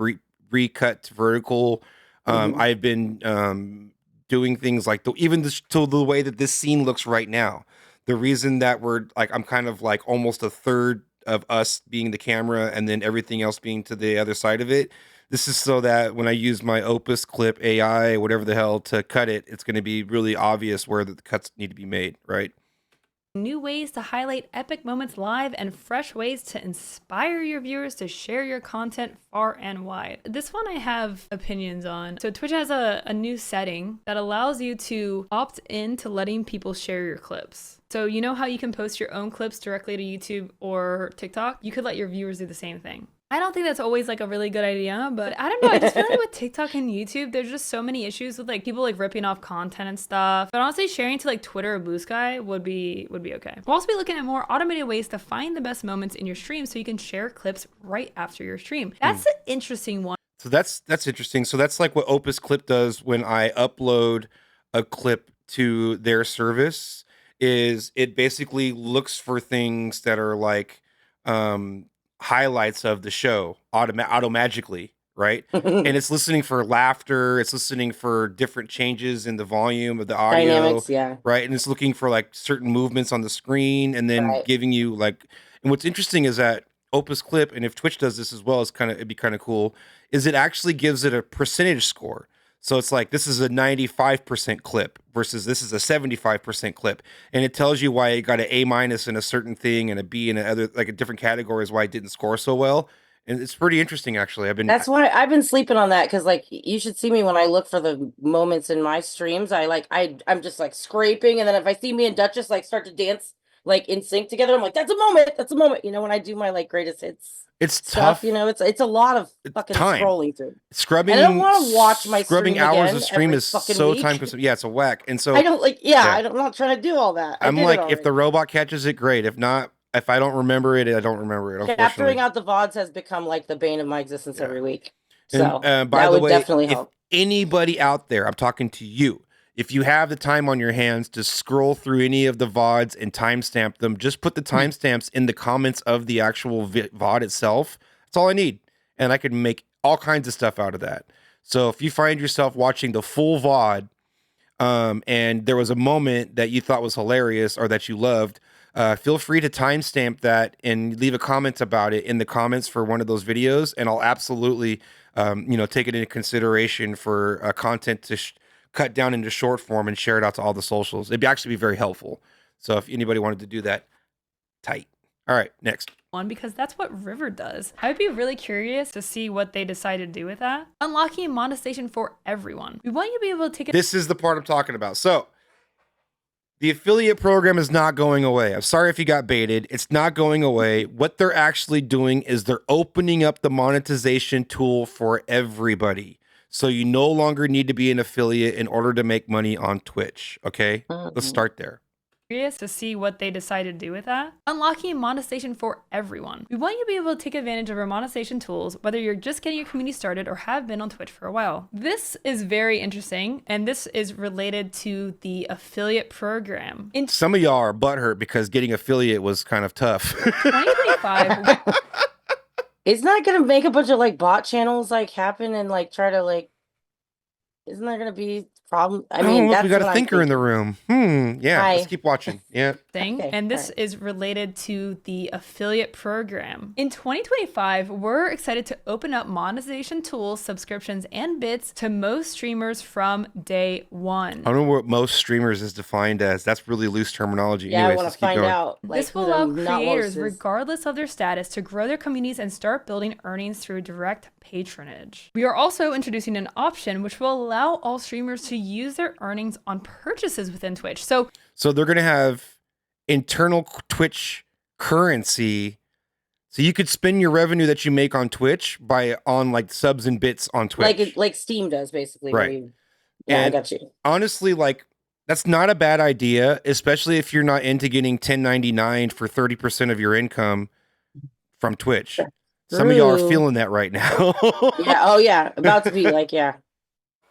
recut to vertical. I've been doing things like even to the way that this scene looks right now. The reason that I'm kind of like almost a third of us being the camera and then everything else being to the other side of it. This is so that when I use my Opus clip AI, whatever the hell, to cut it, it's going to be really obvious where the cuts need to be made, right? New ways to highlight epic moments live and fresh ways to inspire your viewers to share your content far and wide. This one I have opinions on. So Twitch has a new setting that allows you to opt in to letting people share your clips. So you know how you can post your own clips directly to YouTube or TikTok? You could let your viewers do the same thing. I don't think that's always like a really good idea, but I don't know. I just feel like with TikTok and YouTube, there's just so many issues with like people like ripping off content and stuff. But honestly, sharing to like Twitter or Blue Sky would be okay. We'll also be looking at more automated ways to find the best moments in your stream so you can share clips right after your stream. That's an interesting one. So that's interesting. So that's like what Opus Clip does when I upload a clip to their service. Is it basically looks for things that are like highlights of the show automagically, right? And it's listening for laughter, it's listening for different changes in the volume of the audio, Dynamics, yeah. right? And it's looking for like certain movements on the screen and then giving you like, and what's interesting is that Opus Clip, and if Twitch does this as well, it'd be kind of cool, is it actually gives it a percentage score. So it's like, this is a 95% clip versus this is a 75% clip. And it tells you why it got an A- in a certain thing and a B in another, like a different categories, why it didn't score so well. And it's pretty interesting, actually. That's why I've been sleeping on that. Cause like, you should see me when I look for the moments in my streams. I'm just like scraping. And then if I see me and Duchess like start to dance like in sync together, I'm like, that's a moment. You know, when I do my like greatest hits. It's Stuff, tough. you know, it's a lot of fucking time. scrolling through. Scrubbing. And I don't want to watch my scrubbing stream hours again of stream every is fucking so week. time consuming. Yeah, it's a whack. And so I don't like. Yeah, I'm not trying to do all that. I'm like, if the robot catches it, great. If not, if I don't remember it, I don't remember it. Capturing out the VODs has become like the bane of my existence every week. So and, by that the would way, definitely if help. anybody out there, I'm talking to you. If you have the time on your hands to scroll through any of the VODs and timestamp them, just put the timestamps in the comments of the actual VOD itself. That's all I need. And I could make all kinds of stuff out of that. So if you find yourself watching the full VOD and there was a moment that you thought was hilarious or that you loved, feel free to timestamp that and leave a comment about it in the comments for one of those videos. And I'll absolutely, take it into consideration for content to cut down into short form and share it out to all the socials. It'd actually be very helpful. So if anybody wanted to do that, tight. All right, next. Because that's what River does. I would be really curious to see what they decide to do with that. Unlocking monetization for everyone. We want you to be able to take it. This is the part I'm talking about. So the affiliate program is not going away. I'm sorry if you got baited. It's not going away. What they're actually doing is they're opening up the monetization tool for everybody. So you no longer need to be an affiliate in order to make money on Twitch. Okay, let's start there. Curious to see what they decide to do with that. Unlocking monetization for everyone. We want you to be able to take advantage of our monetization tools, whether you're just getting your community started or have been on Twitch for a while. This is very interesting, and this is related to the affiliate program. In Some of y'all are butthurt because getting affiliate was kind of tough. 2025, It's not gonna make a bunch of like bot channels like happen and like try to like. Isn't there gonna be problem? I mean, Look, that's we got what a I'm thinker in the thinking. room. Yeah, Hi. let's keep watching. Yeah. thing, Okay, and this alright. is related to the affiliate program. In 2025, we're excited to open up monetization tools, subscriptions, and bits to most streamers from day one. I don't know what most streamers is defined as. That's really loose terminology. Yeah, I Anyways, want let's to keep find going. out. Like, This will who allow them not creators, most is. regardless of their status, to grow their communities and start building earnings through direct patronage. We are also introducing an option which will allow all streamers to use their earnings on purchases within Twitch. So So they're going to have internal Twitch currency. So you could spend your revenue that you make on Twitch on like subs and bits on Twitch. Like Steam does, basically. where Right. you- Yeah, I And got you. honestly, like, that's not a bad idea, especially if you're not into getting 1099 for 30% of your income from Twitch. Some of y'all are True. feeling that right now. Yeah. Oh, yeah. About to be like, yeah.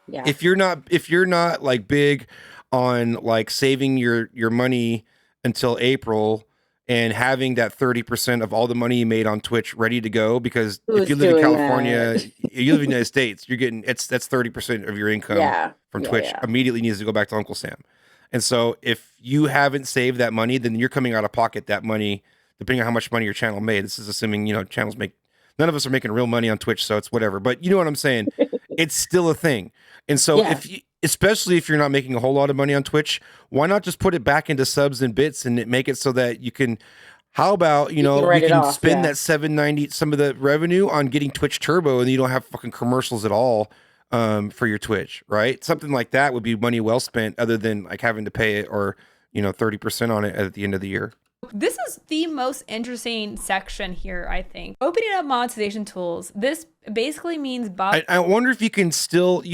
Yeah. If you're not like big on like saving your money until April and having that 30% of all the money you made on Twitch ready to go, because if you Who's live in doing California, that? you live in the United States, you're getting that's 30% of your income Yeah. from Yeah, Twitch yeah. immediately needs to go back to Uncle Sam. And so if you haven't saved that money, then you're coming out of pocket that money, depending on how much money your channel made. This is assuming, channels make, none of us are making real money on Twitch, so it's whatever. But you know what I'm saying? It's still a thing. And so Yeah. especially if you're not making a whole lot of money on Twitch, why not just put it back into subs and bits and make it so that you can, how about, can write we it can off, spend yeah. that $7.90, some of the revenue on getting Twitch Turbo, and you don't have fucking commercials at all for your Twitch, right? Something like that would be money well spent, other than like having to pay it or 30% on it at the end of the year. this is the most interesting section here, I think. Opening up monetization tools. This basically means I wonder if you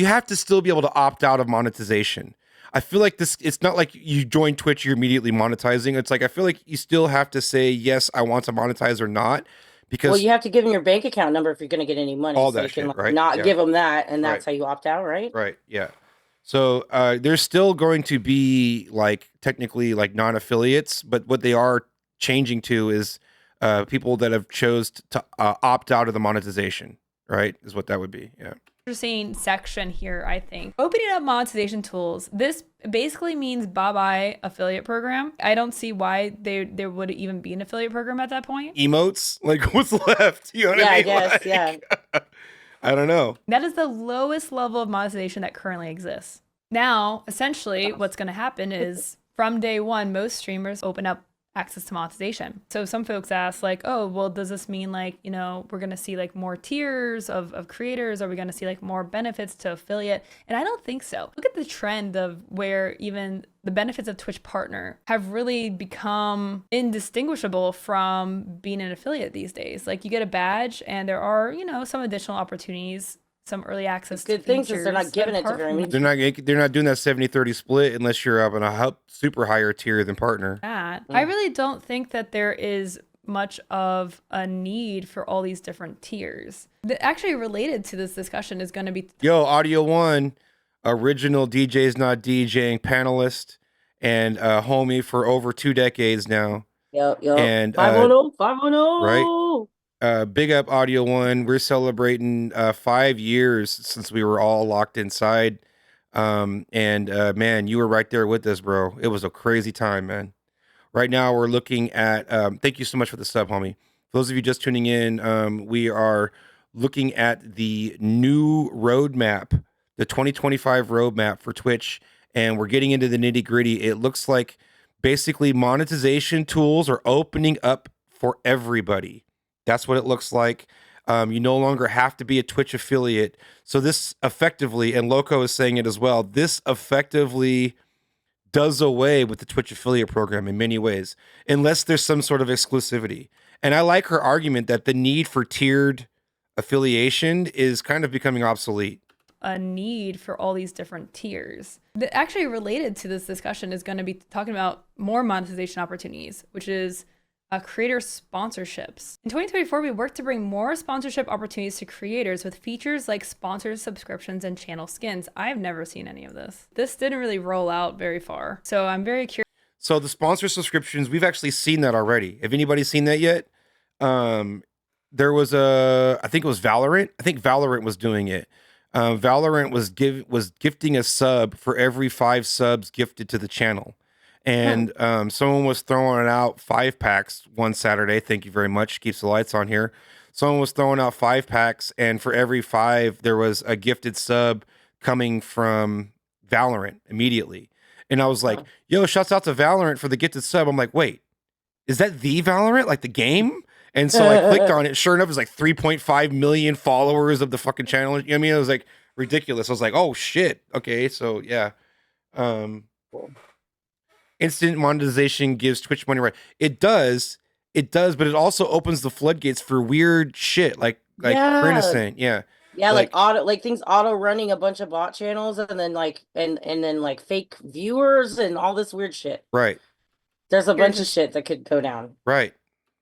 have to still be able to opt out of monetization. I feel like it's not like you join Twitch, you're immediately monetizing. It's like, I feel like you still have to say, yes, I want to monetize or not, because Well, you have to give them your bank account number if you're going to get any money. All so that you can shit, like, right? not Yeah. give them that, and that's Right. how you opt out, right? right. Yeah. So there's still going to be like technically like non-affiliates, but what they are changing to is people that have chose to opt out of the monetization, right? Is what that would be. Yeah. interesting section here, I think. Opening up monetization tools. This basically means bye-bye affiliate program. I don't see why there would even be an affiliate program at that point. Emotes, like what's left? You know what Yeah, I I mean? guess, Like, yeah. I don't know. That is the lowest level of monetization that currently exists. Now, essentially, what's going to happen is from day one, most streamers open up access to monetization. So some folks ask like, oh, well, does this mean like, we're going to see like more tiers of creators? Are we going to see like more benefits to affiliate? And I don't think so. Look at the trend of where even the benefits of Twitch Partner have really become indistinguishable from being an affiliate these days. Like you get a badge and there are, some additional opportunities, some early access Good to thing since they're not features, giving but it to apart very from many. They're not doing that 70-30 split unless you're up in a super higher tier than partner. that, I really don't think that there is much of a need for all these different tiers. Actually related to this discussion is going to be Yo, Audio One, original DJs Not DJing panelist and homie for over 2 decades now. Yep. And 510, 510. big up Audio One. We're celebrating 5 years since we were all locked inside. Man, you were right there with us, bro. It was a crazy time, man. Right now we're looking at thank you so much for the sub, homie. For those of you just tuning in, we are looking at the new roadmap, the 2025 roadmap for Twitch, and we're getting into the nitty-gritty. It looks like basically monetization tools are opening up for everybody. That's what it looks like. You no longer have to be a Twitch affiliate. So this effectively, and Loco is saying it as well, this effectively does away with the Twitch affiliate program in many ways, unless there's some sort of exclusivity. And I like her argument that the need for tiered affiliation is kind of becoming obsolete. a need for all these different tiers. Actually related to this discussion is going to be talking about more monetization opportunities, which is creator sponsorships. In 2024, we worked to bring more sponsorship opportunities to creators with features like sponsored subscriptions and channel skins. I've never seen any of this. This didn't really roll out very far. So I'm very curious. So the sponsor subscriptions, we've actually seen that already. Have anybody seen that yet? There was I think it was Valorant. I think Valorant was doing it. Valorant was gifting a sub for every 5 subs gifted to the channel. And someone was throwing out 5-packs one Saturday. Thank you very much. Keeps the lights on here. Someone was throwing out 5-packs, and for every 5, there was a gifted sub coming from Valorant immediately. And I was like, yo, shouts out to Valorant for the gifted sub. I'm like, wait, is that the Valorant, like the game? And so I clicked on it. Sure enough, it was like 3.5 million followers of the fucking channel. You know what I mean? It was like ridiculous. I was like, oh shit. Okay, so yeah. Instant monetization gives Twitch money, right? It does, but it also opens the floodgates for weird shit, like Crenison, yeah. Yeah, like auto, like things auto running a bunch of bot channels, and then like and then like fake viewers and all this weird shit. Right. There's a bunch of shit that could go down. Right.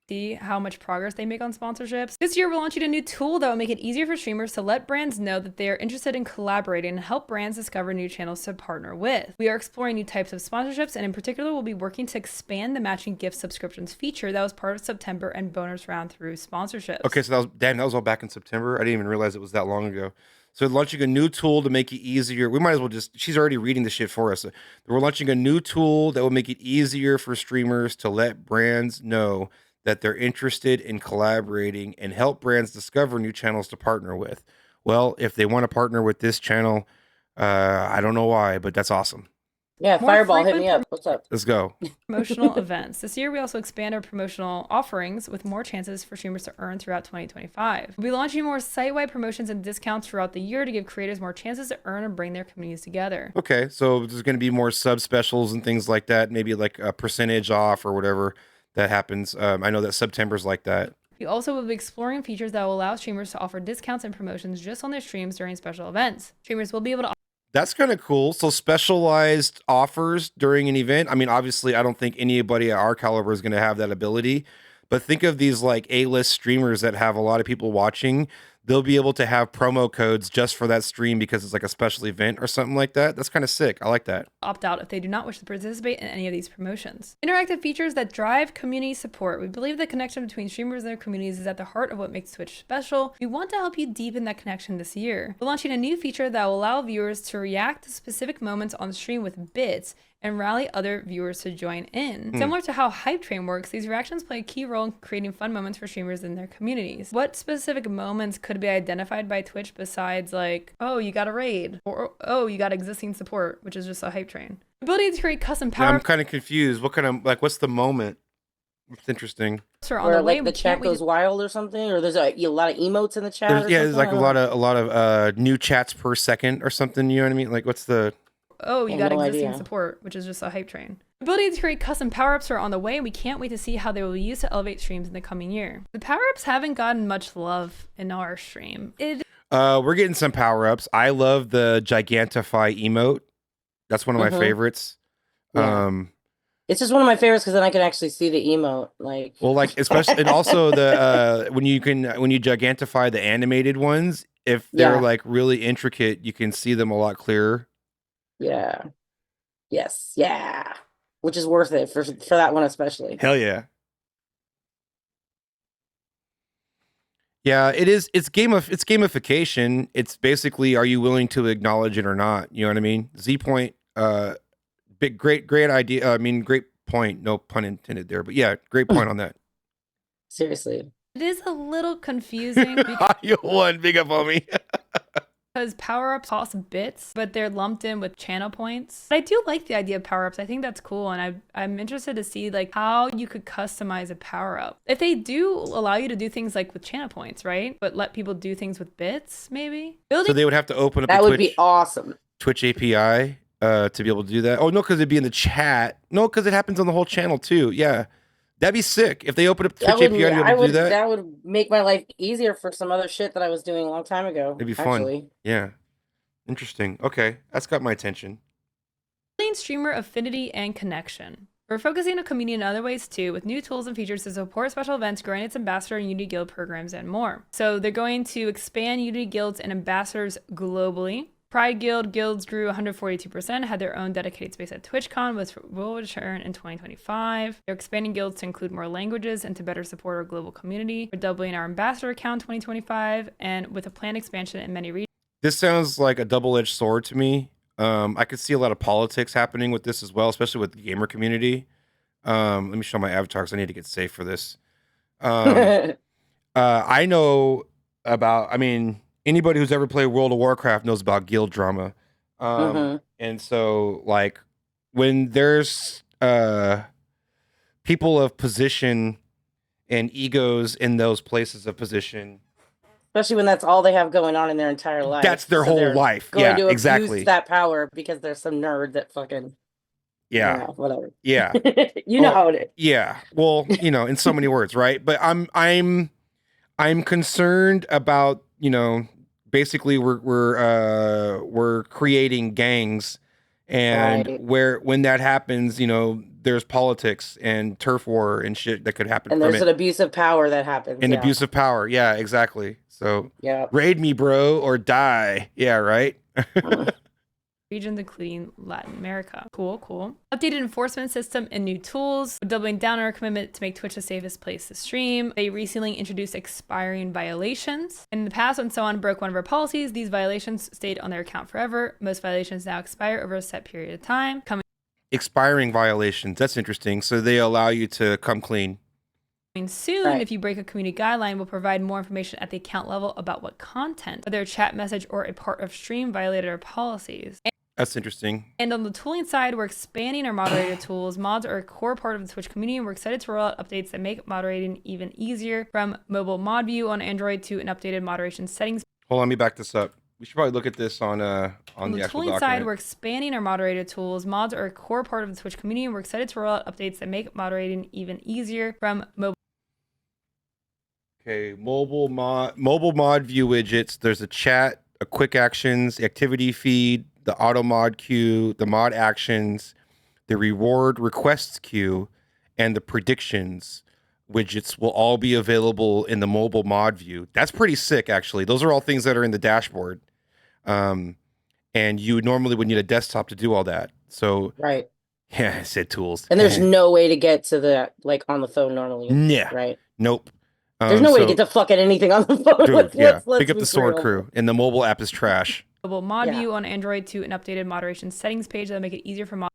See how much progress they make on sponsorships. This year, we're launching a new tool that will make it easier for streamers to let brands know that they are interested in collaborating and help brands discover new channels to partner with. We are exploring new types of sponsorships, and in particular, we'll be working to expand the matching gift subscriptions feature that was part of September and bonus round through sponsorships. Okay, so that was all back in September. I didn't even realize it was that long ago. So launching a new tool to make it easier. We might as well she's already reading the shit for us. We're launching a new tool that will make it easier for streamers to let brands know that they're interested in collaborating and help brands discover new channels to partner with. Well, if they want to partner with this channel, I don't know why, but that's awesome. Yeah, More Fireball, hit frequent me up. What's up? Let's go. Promotional events. This year, we also expand our promotional offerings with more chances for streamers to earn throughout 2025. We'll be launching more site-wide promotions and discounts throughout the year to give creators more chances to earn and bring their communities together. Okay, so there's going to be more sub specials and things like that, maybe like a percentage off or whatever that happens. I know that September's like that. We also will be exploring features that will allow streamers to offer discounts and promotions just on their streams during special events. Streamers will be able to. That's kind of cool. So specialized offers during an event. I mean, obviously, I don't think anybody at our caliber is going to have that ability. But think of these like A-list streamers that have a lot of people watching. They'll be able to have promo codes just for that stream because it's like a special event or something like that. That's kind of sick. I like that. Opt out if they do not wish to participate in any of these promotions. Interactive features that drive community support. We believe the connection between streamers and their communities is at the heart of what makes Twitch special. We want to help you deepen that connection this year. We're launching a new feature that will allow viewers to react to specific moments on stream with bits and rally other viewers to join in. Similar to how Hype Train works, these reactions play a key role in creating fun moments for streamers in their communities. What specific moments could be identified by Twitch besides like, oh, you got a raid, or oh, you got existing support, which is just a Hype Train? Ability to create custom power. Yeah, I'm kind of confused. What kind of, like, what's the moment? It's interesting. Where like the chat goes wild or something, or there's a lot of emotes in the chat. There's like a lot of new chats per second or something. You know what I mean? Like, what's the? Oh, you got existing support, which is just a Hype Train. Ability to create custom power-ups are on the way, and we can't wait to see how they will be used to elevate streams in the coming year. The power-ups haven't gotten much love in our stream. We're getting some power-ups. I love the Gigantify emote. That's one of my favorites. Yeah. It's just one of my favorites because then I can actually see the emote. Like, well, like especially and also the when you Gigantify the animated ones, if they're like really intricate, you can see them a lot clearer. Yeah. Yes. Yeah. Which is worth it for that one especially. Hell yeah. Yeah, it is. It's gamification. It's basically, are you willing to acknowledge it or not? You know what I mean? Z Point, great idea. I mean, great point. No pun intended there, but yeah, great point on that. Seriously. It is a little confusing. You won, big up on me. Because power-ups cost bits, but they're lumped in with channel points. But I do like the idea of power-ups. I think that's cool, and I'm interested to see like how you could customize a power-up. If they do allow you to do things like with channel points, right? But let people do things with bits, maybe? So they would have to open up that would be awesome. Twitch API to be able to do that. Oh, no, because it'd be in the chat. No, because it happens on the whole channel too. Yeah. That'd be sick if they open up Twitch API to be able to do that. That would make my life easier for some other shit that I was doing a long time ago. It'd be fun. Yeah. Interesting. Okay. That's got my attention. Building streamer affinity and connection. We're focusing on community in other ways too, with new tools and features to support special events, growing its ambassador and Unity Guild programs, and more. So they're going to expand Unity Guilds and ambassadors globally. Pride Guild guilds grew 142%, had their own dedicated space at TwitchCon, which will return in 2025. They're expanding guilds to include more languages and to better support our global community. We're doubling our ambassador count in 2025, and with a planned expansion in many regions. This sounds like a double-edged sword to me. I could see a lot of politics happening with this as well, especially with the gamer community. Let me show my avatar because I need to get safe for this. I know about, I mean, anybody who's ever played World of Warcraft knows about guild drama. And so, like, when there's people of position and egos in those places of position, Especially when that's all they have going on in their entire life. that's their So whole they're life. going Yeah, to abuse exactly. that power because there's some nerd that fucking Yeah, whatever. yeah. You know how it is. Yeah. Well, you know, in so many words, right? But I'm concerned about, you know, basically we're creating gangs, and Right. when that happens, you know, there's politics and turf war and shit that could happen And from there's an abuse of power that happens. and yeah. abuse of power. Yeah, exactly. So Yeah. raid me, bro, or die. Yeah, right. Regions including Latin America. Cool, cool. Updated enforcement system and new tools. Doubling down on our commitment to make Twitch the safest place to stream. They recently introduced expiring violations. In the past, when someone broke one of our policies, these violations stayed on their account forever. Most violations now expire over a set period of time. Expiring violations. That's interesting. So they allow you to come clean. Soon, if you break a community guideline, we'll provide more information at the account level about what content, whether a chat message or a part of stream, violated our policies. That's interesting. And on the tooling side, we're expanding our moderator tools. Mods are a core part of the Twitch community, and we're excited to roll out updates that make moderating even easier, from mobile mod view on Android to an updated moderation settings. Hold on, let me back this up. We should probably look at this on the actual tooling document. side, we're expanding our moderator tools. Mods are a core part of the Twitch community, and we're excited to roll out updates that make moderating even easier, from mobile. Okay, mobile mod view widgets. There's a chat, a quick actions, activity feed, the auto mod queue, the mod actions, the reward requests queue, and the predictions widgets will all be available in the mobile mod view. That's pretty sick, actually. Those are all things that are in the dashboard. And you normally would need a desktop to do all that. So Right. yeah, I said tools. And there's no way to get to that like on the phone normally. Yeah. Right. Nope. There's no way to get to fucking anything on the phone. Dude, let's pick up be the sword real. crew, and the mobile app is trash. Mobile mod view on Android to an updated moderation settings page that'll make it easier for mods.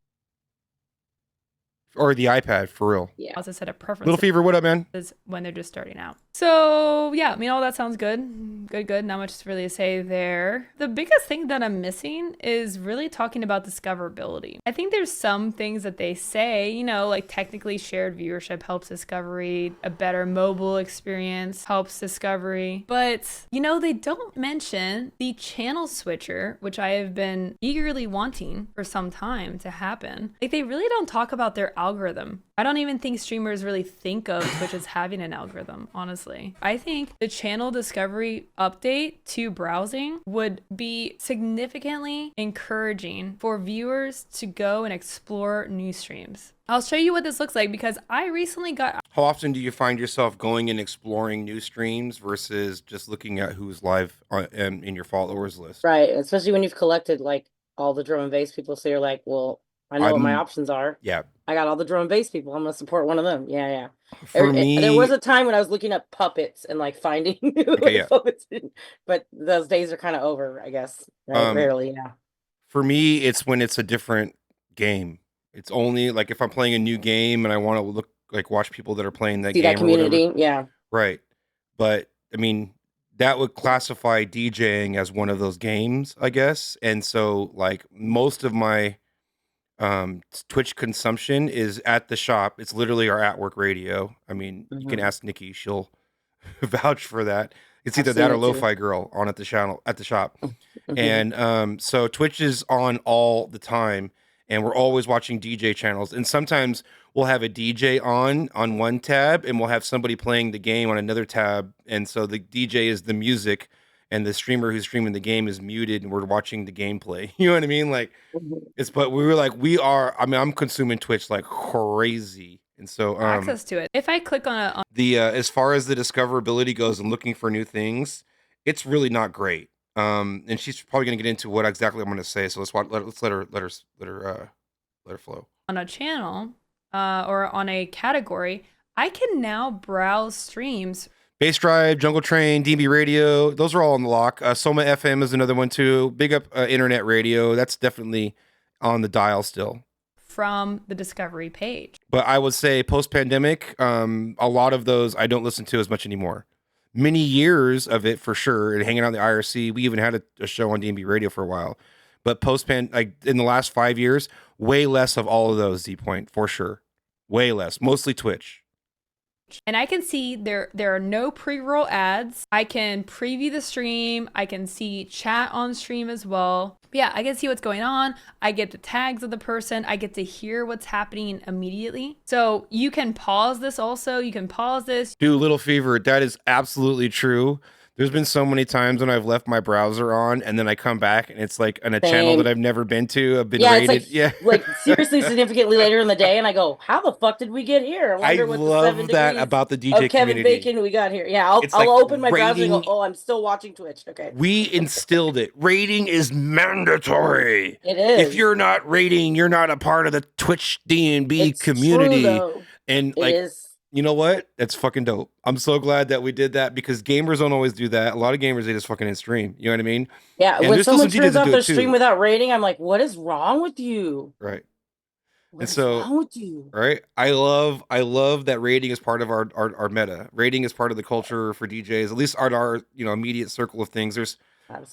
Or the iPad, for real. Yeah. Also set up preferences. Little Fever, what up, man? When they're just starting out. So yeah, I mean, all that sounds good. Good. Not much really to say there. The biggest thing that I'm missing is really talking about discoverability. I think there's some things that they say, you know, like technically shared viewership helps discovery, a better mobile experience helps discovery. But, you know, they don't mention the channel switcher, which I have been eagerly wanting for some time to happen. Like, they really don't talk about their algorithm. I don't even think streamers really think of Twitch as having an algorithm, honestly. I think the channel discovery update to browsing would be significantly encouraging for viewers to go and explore new streams. I'll show you what this looks like because I recently got... How often do you find yourself going and exploring new streams versus just looking at who's live in your followers list? Right. Especially when you've collected like all the drum and bass people. So you're like, well, I know what my options are. Yeah. I got all the drum and bass people. I'm going to support one of them. Yeah. For me, there was a time when I was looking up puppets and like finding puppets, but those days are kind of over, I guess. Right? Rarely, yeah. For me, it's when it's a different game. It's only like if I'm playing a new game and I want to watch people that are playing that game. That community, yeah. Right. But I mean, that would classify DJing as one of those games, I guess. And so like most of my Twitch consumption is at the shop. It's literally our at work radio. I mean, you can ask Nikki, she'll vouch for that. It's either that or Lo-Fi Girl on at the shop. And so Twitch is on all the time, and we're always watching DJ channels. And sometimes we'll have a DJ on one tab, and we'll have somebody playing the game on another tab. And so the DJ is the music, and the streamer who's streaming the game is muted, and we're watching the gameplay. You know what I mean? Like, I'm consuming Twitch like crazy. And so access to it. If I click on the as far as the discoverability goes and looking for new things, it's really not great. And she's probably gonna get into what exactly I'm gonna say. So let's let her flow. On a channel or on a category, I can now browse streams. Bass Drive, Jungle Train, DB Radio, those are all on the lock. Soma FM is another one too. Big up internet radio. That's definitely on the dial still. From the Discovery page. But I would say post-pandemic, a lot of those I don't listen to as much anymore. Many years of it for sure, and hanging out in the IRC. We even had a show on DB Radio for a while. But like in the last 5 years, way less of all of those, Z-Point, for sure. Way less. Mostly Twitch. And I can see there are no pre-roll ads. I can preview the stream. I can see chat on stream as well. But yeah, I can see what's going on. I get the tags of the person. I get to hear what's happening immediately. So you can pause this also. You can pause this. Dude, Little Fever, that is absolutely true. There's been so many times when I've left my browser on and then I come back and it's like on a channel that I've never been to. I've been rated. Like seriously significantly later in the day, and I go, how the fuck did we get here? I love that about the DJ Kevin community. Bacon we got here. Yeah, I'll open my browser and go, oh, I'm still watching Twitch. Okay. We instilled it. Rating is mandatory. It is. If you're not rating, you're not a part of the Twitch DNB community. True, and like, you know what? That's fucking dope. I'm so glad that we did that because gamers don't always do that. A lot of gamers, they just fucking in stream. You know what I mean? Yeah. And when someone turns off their stream without rating, I'm like, what is wrong with you? Right. What is wrong with you? Right. I love that rating is part of our meta. Rating is part of the culture for DJs, at least our immediate circle of things. There's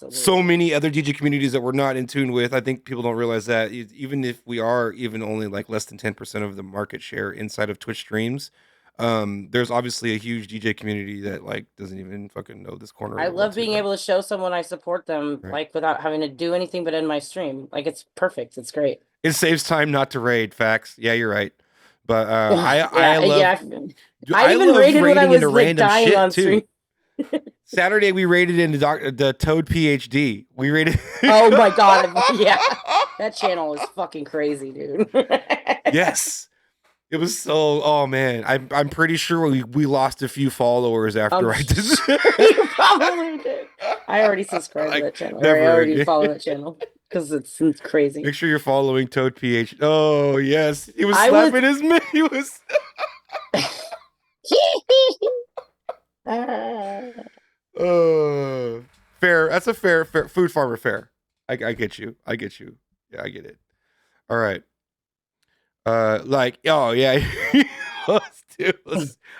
so many other DJ communities that we're not in tune with. I think people don't realize that even if we are even only like less than 10% of the market share inside of Twitch streams, there's obviously a huge DJ community that like doesn't even fucking know this corner. I love being able to show someone I support them like without having to do anything but in my stream. Like it's perfect. It's great. It saves time not to raid. Facts. Yeah, you're right. But I love. I even raided when I was like dying on stream. Saturday we raided into the Toad PhD. We raided. Oh my god! Yeah, that channel is fucking crazy, dude. Yes. It was so. Oh man, I'm pretty sure we lost a few followers after I did this. You probably did. I already subscribed to that channel. I already follow that channel because it's crazy. Make sure you're following Toad PH. Oh yes, he was slapping his man. He was. Fair. That's a fair food farmer fair. I get you. Yeah, I get it. All right. Oh yeah. I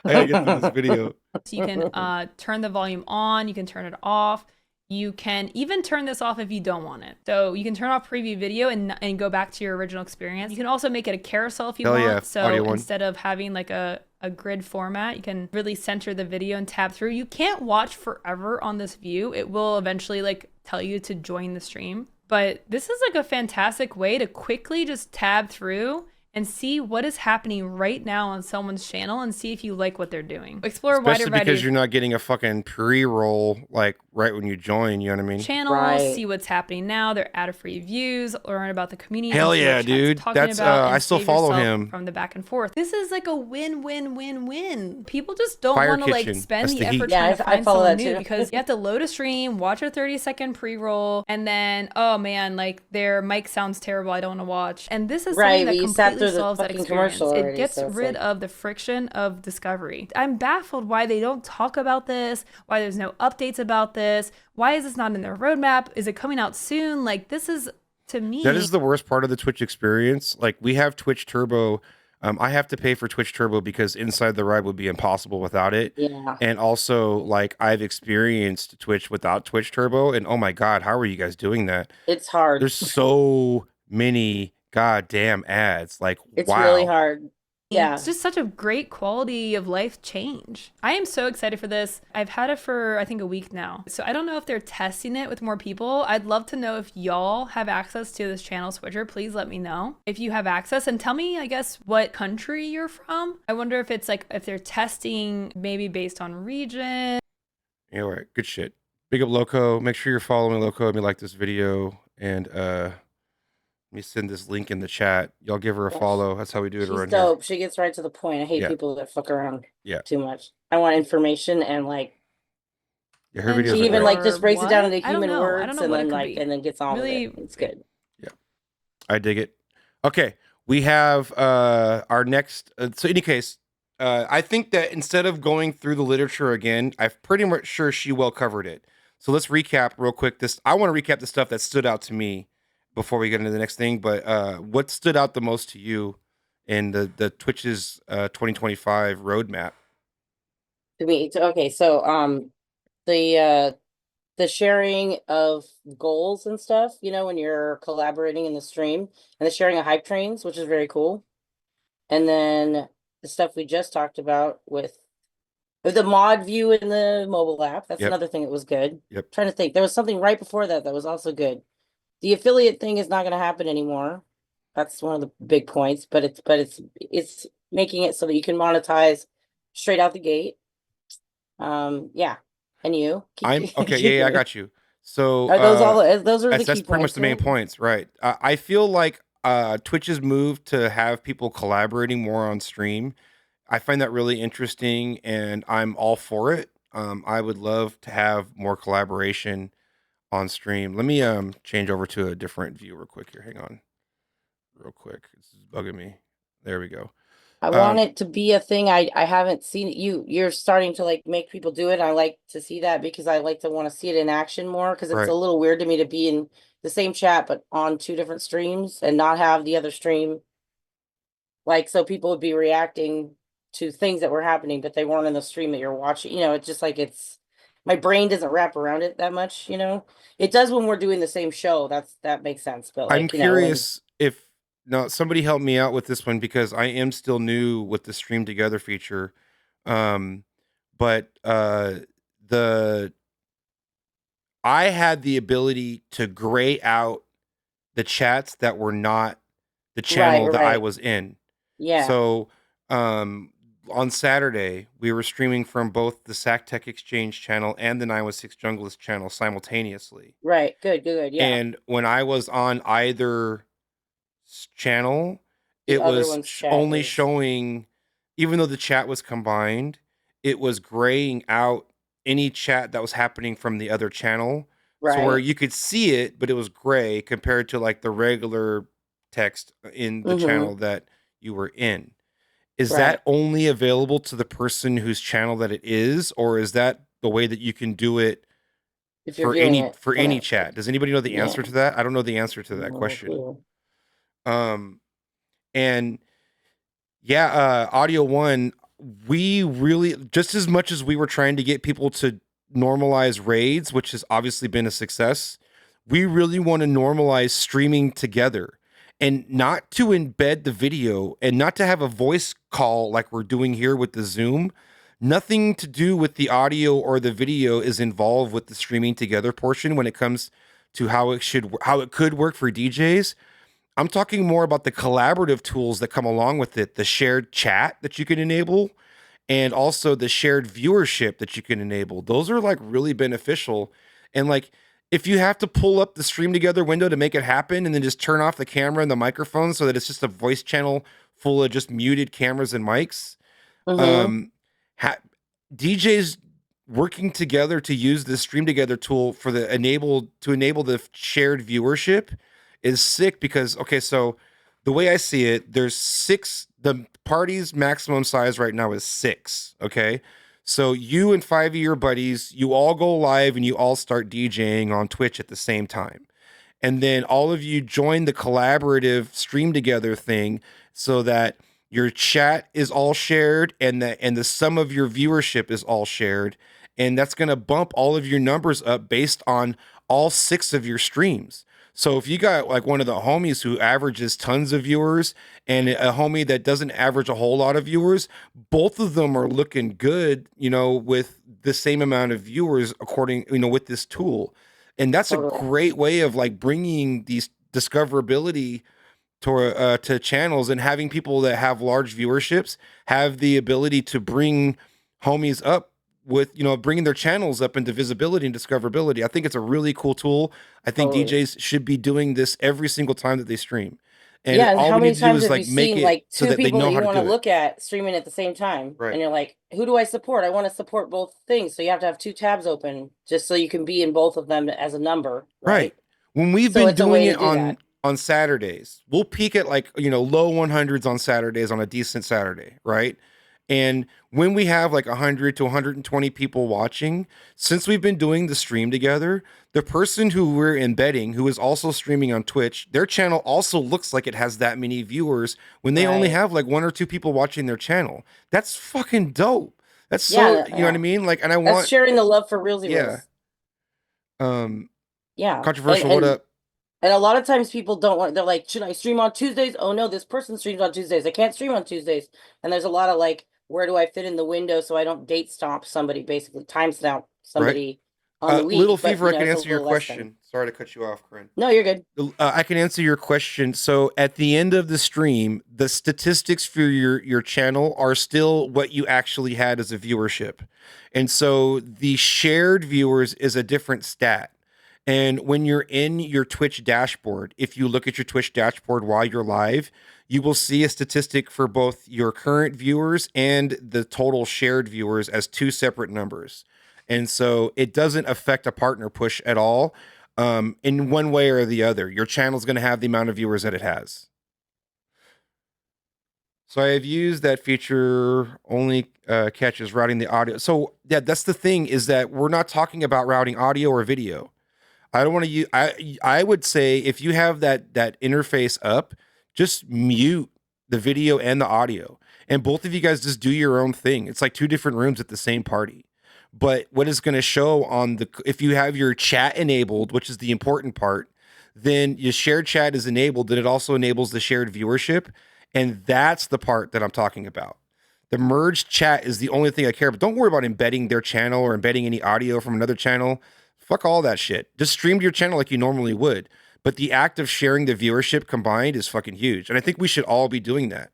gotta get to this video. So you can turn the volume on, you can turn it off. You can even turn this off if you don't want it. So you can turn off preview video and go back to your original experience. You can also make it a carousel if you want. Yeah, so instead of having like a grid format, you can really center the video and tab through. You can't watch forever on this view. It will eventually like tell you to join the stream. But this is like a fantastic way to quickly just tab through and see what is happening right now on someone's channel and see if you like what they're doing. Explore a wider variety. Because you're not getting a fucking pre-roll like right when you join, you know what I mean? Channels, see what's happening now. They're ad-free views, learn about the community. Hell yeah, dude. That's I still follow him from the back and forth. This is like a win-win-win-win. People just don't want to like spend the effort trying to find someone new because you have to load a stream, watch a 30-second pre-roll, and then oh man, like their mic sounds terrible. I don't want to watch. And this is something that completely solves that experience. It gets rid of the friction of discovery. I'm baffled why they don't talk about this, why there's no updates about this, why is this not in their roadmap? Is it coming out soon? Like this is, to me, that is the worst part of the Twitch experience. Like we have Twitch Turbo. I have to pay for Twitch Turbo because Inside the Ride would be impossible without it. Yeah. And also like I've experienced Twitch without Twitch Turbo and oh my God, how are you guys doing that? It's hard. There's so many goddamn ads. Like it's really hard. Yeah, it's just such a great quality of life change. I am so excited for this. I've had it for I think a week now, so I don't know if they're testing it with more people. I'd love to know if y'all have access to this channel switcher. Please let me know if you have access and tell me, I guess, what country you're from. I wonder if it's like if they're testing maybe based on region. Yeah, all right, good shit. Big up Loco. Make sure you're following Loco and you like this video and let me send this link in the chat. Y'all give her a follow. That's how we do it around here. She's dope. She gets right to the point. I hate people that fuck around too much. I want information and like her videos she even like just breaks it down into human I words don't know and what then it could like be. and then gets on Really, with it. It's good. Yeah. I dig it. Okay. We have our next so in any case, I think that instead of going through the literature again, I'm pretty much sure she well covered it. So let's recap real quick. I want to recap the stuff that stood out to me before we get into the next thing. But what stood out the most to you in the Twitch's 2025 roadmap? To me, okay, so the sharing of goals and stuff, you know, when you're collaborating in the stream, and the sharing of hype trains, which is very cool. And then the stuff we just talked about with the mod view in the mobile app. That's Yep. another thing that was good. Yep. Trying to think. There was something right before that that was also good. The affiliate thing is not going to happen anymore. That's one of the big points, but it's making it so that you can monetize straight out the gate. Yeah. And you? I'm okay. Yeah, I got you. So Are those all? Those are the that's key pretty much points, the main right? points, right? I feel like Twitch's move to have people collaborating more on stream, I find that really interesting, and I'm all for it. I would love to have more collaboration on stream. Let me change over to a different view real quick here. Hang on, real quick. This is bugging me. There we go. I want it to be a thing. I haven't seen it. You're starting to like make people do it. I like to see that because I like to want to see it in action more, because it's Right. a little weird to me to be in the same chat but on two different streams and not have the other stream. Like, so people would be reacting to things that were happening, but they weren't in the stream that you're watching. You know, it's just like my brain doesn't wrap around it that much, you know. It does when we're doing the same show. That makes sense. But like, I'm curious if now somebody help me out with this one, because I am still new with the stream together feature. But I had the ability to gray out the chats that were not the channel that I right. was in. Yeah. So on Saturday, we were streaming from both the Sac Tech Exchange channel and the 916 Junglist channel simultaneously. Right. Good. Yeah. And when I was on either channel, The it other was one's chat only was- showing, even though the chat was combined, it was graying out any chat that was happening from the other channel. Right. So where you could see it, but it was gray compared to like the regular text in the channel that you were in. Is that only available to the person whose channel that it is, or is that the way that you can do it If you're for viewing any it for from any it. chat? Does anybody know the answer to that? I don't know the answer to that No question. clue. And yeah, Audio One, we really, just as much as we were trying to get people to normalize raids, which has obviously been a success, we really want to normalize streaming together, and not to embed the video and not to have a voice call like we're doing here with the Zoom. Nothing to do with the audio or the video is involved with the streaming together portion when it comes to how it could work for DJs. I'm talking more about the collaborative tools that come along with it, the shared chat that you can enable, and also the shared viewership that you can enable. Those are like really beneficial. And like, if you have to pull up the stream together window to make it happen and then just turn off the camera and the microphone so that it's just a voice channel full of just muted cameras and mics, DJs working together to use the stream together tool for to enable the shared viewership is sick, because okay, so the way I see it, there's 6, the party's maximum size right now is 6. Okay. So you and 5 of your buddies, you all go live and you all start DJing on Twitch at the same time. And then all of you join the collaborative stream together thing so that your chat is all shared and the sum of your viewership is all shared. And that's going to bump all of your numbers up based on all 6 of your streams. So if you got like one of the homies who averages tons of viewers and a homie that doesn't average a whole lot of viewers, both of them are looking good, you know, with the same amount of viewers according, you know, with this tool. And that's a great way of like bringing these discoverability to channels, and having people that have large viewerships have the ability to bring homies up with, you know, bringing their channels up into visibility and discoverability. I think it's a really cool tool. I think DJs should be doing this every single time that they stream. And and all how we many need to do times is have like you make seen it like so 2 that they people know that you how to want to do it. look at streaming at the same time? Right. And you're like, who do I support? I want to support both things. So you have to have 2 tabs open just so you can be in both of them as a number. Right. When we've So been it's a doing way it to do that. on Saturdays, we'll peak at like, you know, low 100s on Saturdays on a decent Saturday, right? And when we have like 100 to 120 people watching, since we've been doing the stream together, the person who we're embedding, who is also streaming on Twitch, their channel also looks like it has that many viewers when they only Right. have like 1 or 2 people watching their channel. That's fucking dope. That's so, Yeah, you know what I yeah. mean? Like, and I That's want, sharing the love for realsy yeah. reels. Yeah. Controversial, what up? And a lot of times people don't want, they're like, should I stream on Tuesdays? Oh no, this person streams on Tuesdays. I can't stream on Tuesdays. And there's a lot of like, where do I fit in the window so I don't date stomp somebody, basically time stamp somebody on the week. Little but, Fever, I can it's a answer your little less than- question. Sorry to cut you off, Corinne. No, you're good. I can answer your question. So at the end of the stream, the statistics for your channel are still what you actually had as a viewership. And so the shared viewers is a different stat. And when you're in your Twitch dashboard, if you look at your Twitch dashboard while you're live, you will see a statistic for both your current viewers and the total shared viewers as 2 separate numbers. And so it doesn't affect a partner push at all. In one way or the other, your channel is going to have the amount of viewers that it has. So I have used that feature only catches routing the audio. So yeah, that's the thing, is that we're not talking about routing audio or video. I don't want to use, I would say if you have that interface up, just mute the video and the audio, and both of you guys just do your own thing. It's like 2 different rooms at the same party. But what is going to show on the, if you have your chat enabled, which is the important part, then your shared chat is enabled, then it also enables the shared viewership. And that's the part that I'm talking about. The merged chat is the only thing I care about. Don't worry about embedding their channel or embedding any audio from another channel. Fuck all that shit. Just stream to your channel like you normally would. But the act of sharing the viewership combined is fucking huge. And I think we should all be doing that.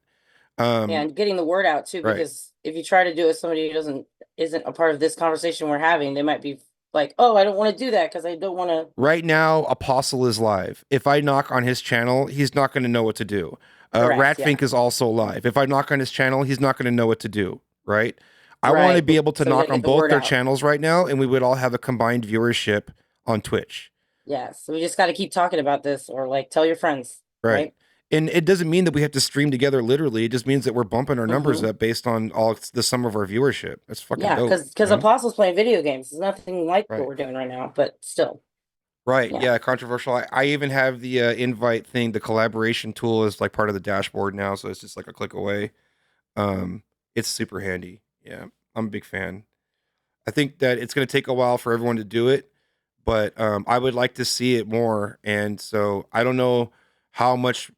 And getting the word out too, right. because if you try to do it with somebody who isn't a part of this conversation we're having, they might be like, oh, I don't want to do that because I don't want to. Right now, Apostle is live. If I knock on his channel, he's not going to know what to do. Correct, Ratfink is also live. If I knock on his channel, he's not going to know what to do. Right. I Right, want to be able to so you knock gotta on get the both word their out. channels right now, and we would all have a combined viewership on Twitch. Yes, so we just got to keep talking about this, or like tell your friends. Right. And it doesn't mean that we have to stream together literally. It just means that we're bumping our numbers up based on all the sum of our viewership. That's fucking Yeah, dope. because you know? Apostle's playing video games. It's nothing like Right. what we're doing right now, but still. Right. Yeah. Yeah. Controversial. I even have the invite thing. The collaboration tool is like part of the dashboard now. So it's just like a click away. It's super handy. Yeah. I'm a big fan. I think that it's going to take a while for everyone to do it, but I would like to see it more. And so I don't know how much,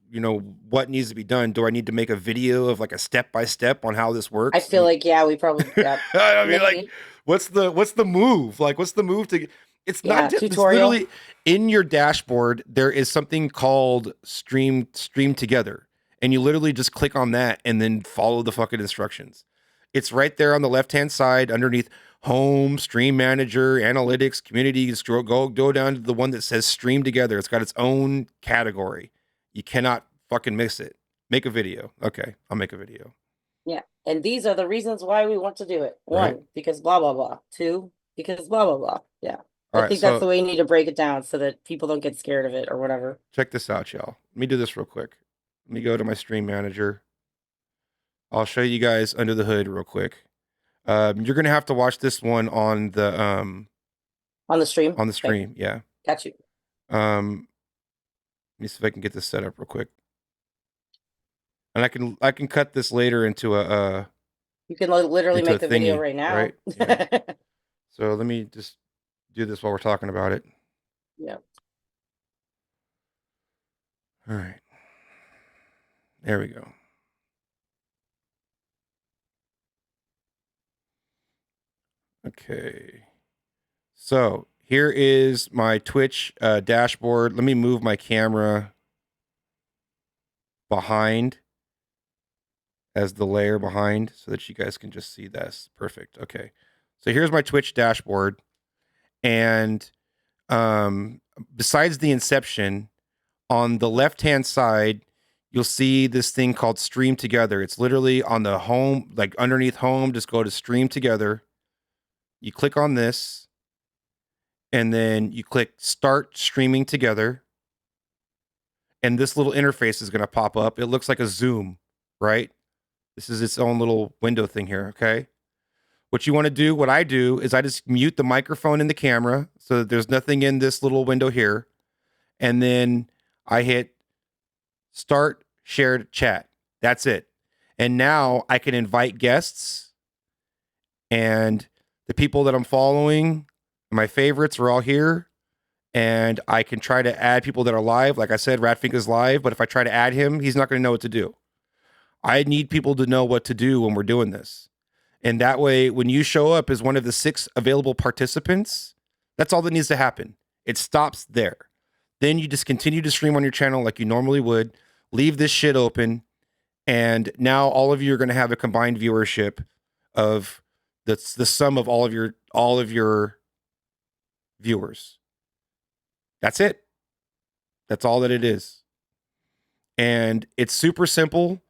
what needs to be done. Do I need to make a video of like a step-by-step on how this works? I feel like, yeah, we probably got. I mean, like, maybe. what's the move? Like, what's the move to? It's Yeah, not just, it's tutorial. literally in your dashboard. There is something called stream together, and you literally just click on that and then follow the fucking instructions. It's right there on the left-hand side underneath home, stream manager, analytics, community. Go down to the one that says stream together. It's got its own category. You cannot fucking miss it. Make a video. Okay, I'll make a video. Yeah, and these are the reasons why we want to do it. 1, Right. because blah blah blah. 2, because blah blah blah. Yeah, All I right, think so that's the way you need to break it down so that people don't get scared of it or whatever. check this out, y'all. Let me do this real quick. Let me go to my stream manager. I'll show you guys under the hood real quick. You're gonna have to watch this one on the On the stream. on the Okay, stream. Yeah. got you. Let me see if I can get this set up real quick. And I can cut this later into a You can literally into make a the video thingy, right now. right? Yeah. So let me just do this while we're talking about it. Yeah. All right. There we go. Okay. So here is my Twitch dashboard. Let me move my camera behind as the layer behind so that you guys can just see this. Perfect. Okay. So here's my Twitch dashboard. And besides the inception, on the left-hand side, you'll see this thing called Stream Together. It's literally on the home, like underneath home, just go to Stream Together. You click on this, and then you click Start Streaming Together. And this little interface is going to pop up. It looks like a Zoom, right? This is its own little window thing here, okay? What you want to do, what I do, is I just mute the microphone and the camera so that there's nothing in this little window here. And then I hit start shared chat. That's it. And now I can invite guests, and the people that I'm following, my favorites are all here. And I can try to add people that are live. Like I said, Ratfink is live, but if I try to add him, he's not going to know what to do. I need people to know what to do when we're doing this. And that way, when you show up as one of the 6 available participants, that's all that needs to happen. It stops there. Then you just continue to stream on your channel like you normally would, leave this shit open, and now all of you are going to have a combined viewership of the sum of all of your viewers. That's it. That's all that it is. And it's super simple.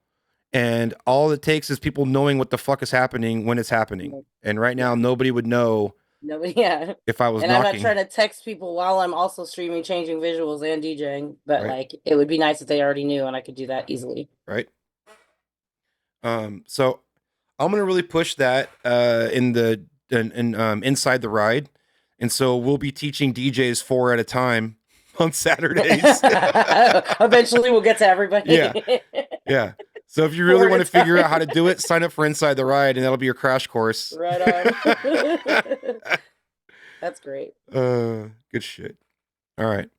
And all it takes is people knowing what the fuck is happening when it's happening. And right now, nobody would know. Nobody, yeah. If I was and knocking. I'm not trying to text people while I'm also streaming, changing visuals and DJing, but Right. like it would be nice if they already knew and I could do that easily. Right. So I'm gonna really push that inside the ride, and so we'll be teaching DJs 4 at a time on Saturdays. Eventually, we'll get to everybody. Yeah. Yeah. So if you really want to figure out how to do it, sign up for Inside the Ride, and that'll be your crash course. Right on. That's great. Good shit. All right.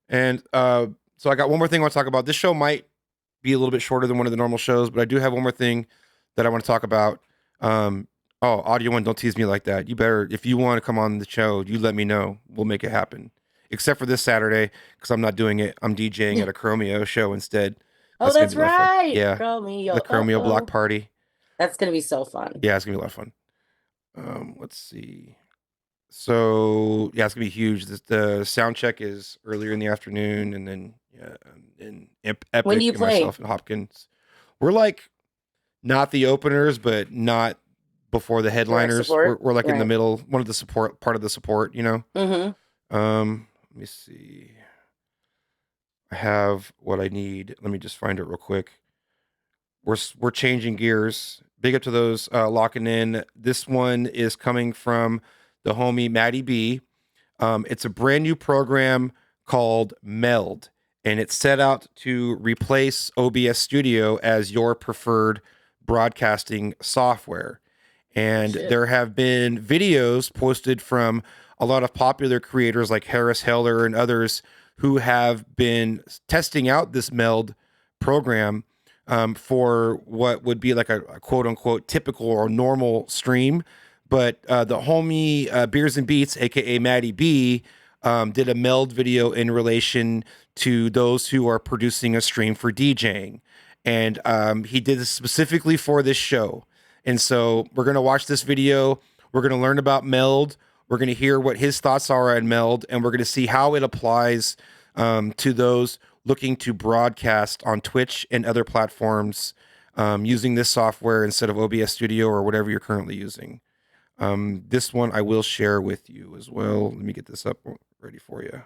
And so I got one more thing I want to talk about. This show might be a little bit shorter than one of the normal shows, but I do have one more thing that I want to talk about. Audio One, don't tease me like that. You better, if you want to come on the show, you let me know. We'll make it happen. Except for this Saturday, because I'm not doing it. I'm DJing at a Chromeo show instead. Oh, that's gonna be a lot of fun. right. Yeah. Chromeo. The Chromeo block party. That's going to be so fun. Yeah, it's going to be a lot of fun. Let's see. So, yeah, it's going to be huge. The sound check is earlier in the afternoon, and then, in Epic When do you and play? myself and Hopkins. We're like not the openers, but not before the headliners. support? We're like in the Right. middle, one of the support, part of the support, you know? Mm-hmm. Let me see. I have what I need. Let me just find it real quick. We're changing gears. Big up to those locking in. This one is coming from the homie Maddie B. It's a brand new program called Meld, and it's set out to replace OBS Studio as your preferred broadcasting software. And Shit. there have been videos posted from a lot of popular creators like Harris Heller and others who have been testing out this Meld program for what would be like a quote unquote typical or normal stream. But the homie Beers and Beats, aka Maddie B, did a Meld video in relation to those who are producing a stream for DJing. And he did this specifically for this show. And so we're going to watch this video. We're going to learn about Meld. We're going to hear what his thoughts are on Meld, and we're going to see how it applies to those looking to broadcast on Twitch and other platforms using this software instead of OBS Studio or whatever you're currently using. This one I will share with you as well. Let me get this up ready for you,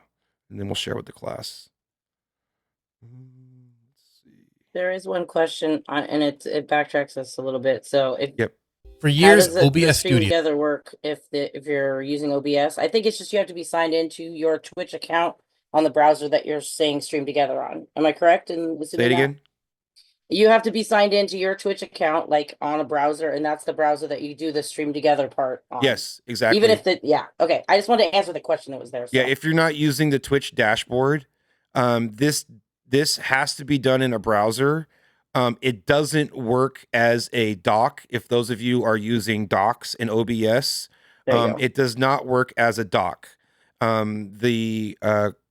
and then we'll share with the class. Let's see. There is one question, and it backtracks us a little bit. So if Yep. For how years, does the OBS stream Studio. together work if you're using OBS? I think it's just you have to be signed into your Twitch account on the browser that you're saying stream together on. Am I correct in Say assuming it that? again. You have to be signed into your Twitch account, like on a browser, and that's the browser that you do the stream together part on. Yes, exactly. Even if okay. I just wanted to answer the question that was there. Yeah, so. if you're not using the Twitch dashboard, this has to be done in a browser. It doesn't work as a doc. If those of you are using docs in OBS, There you go. it does not work as a doc. The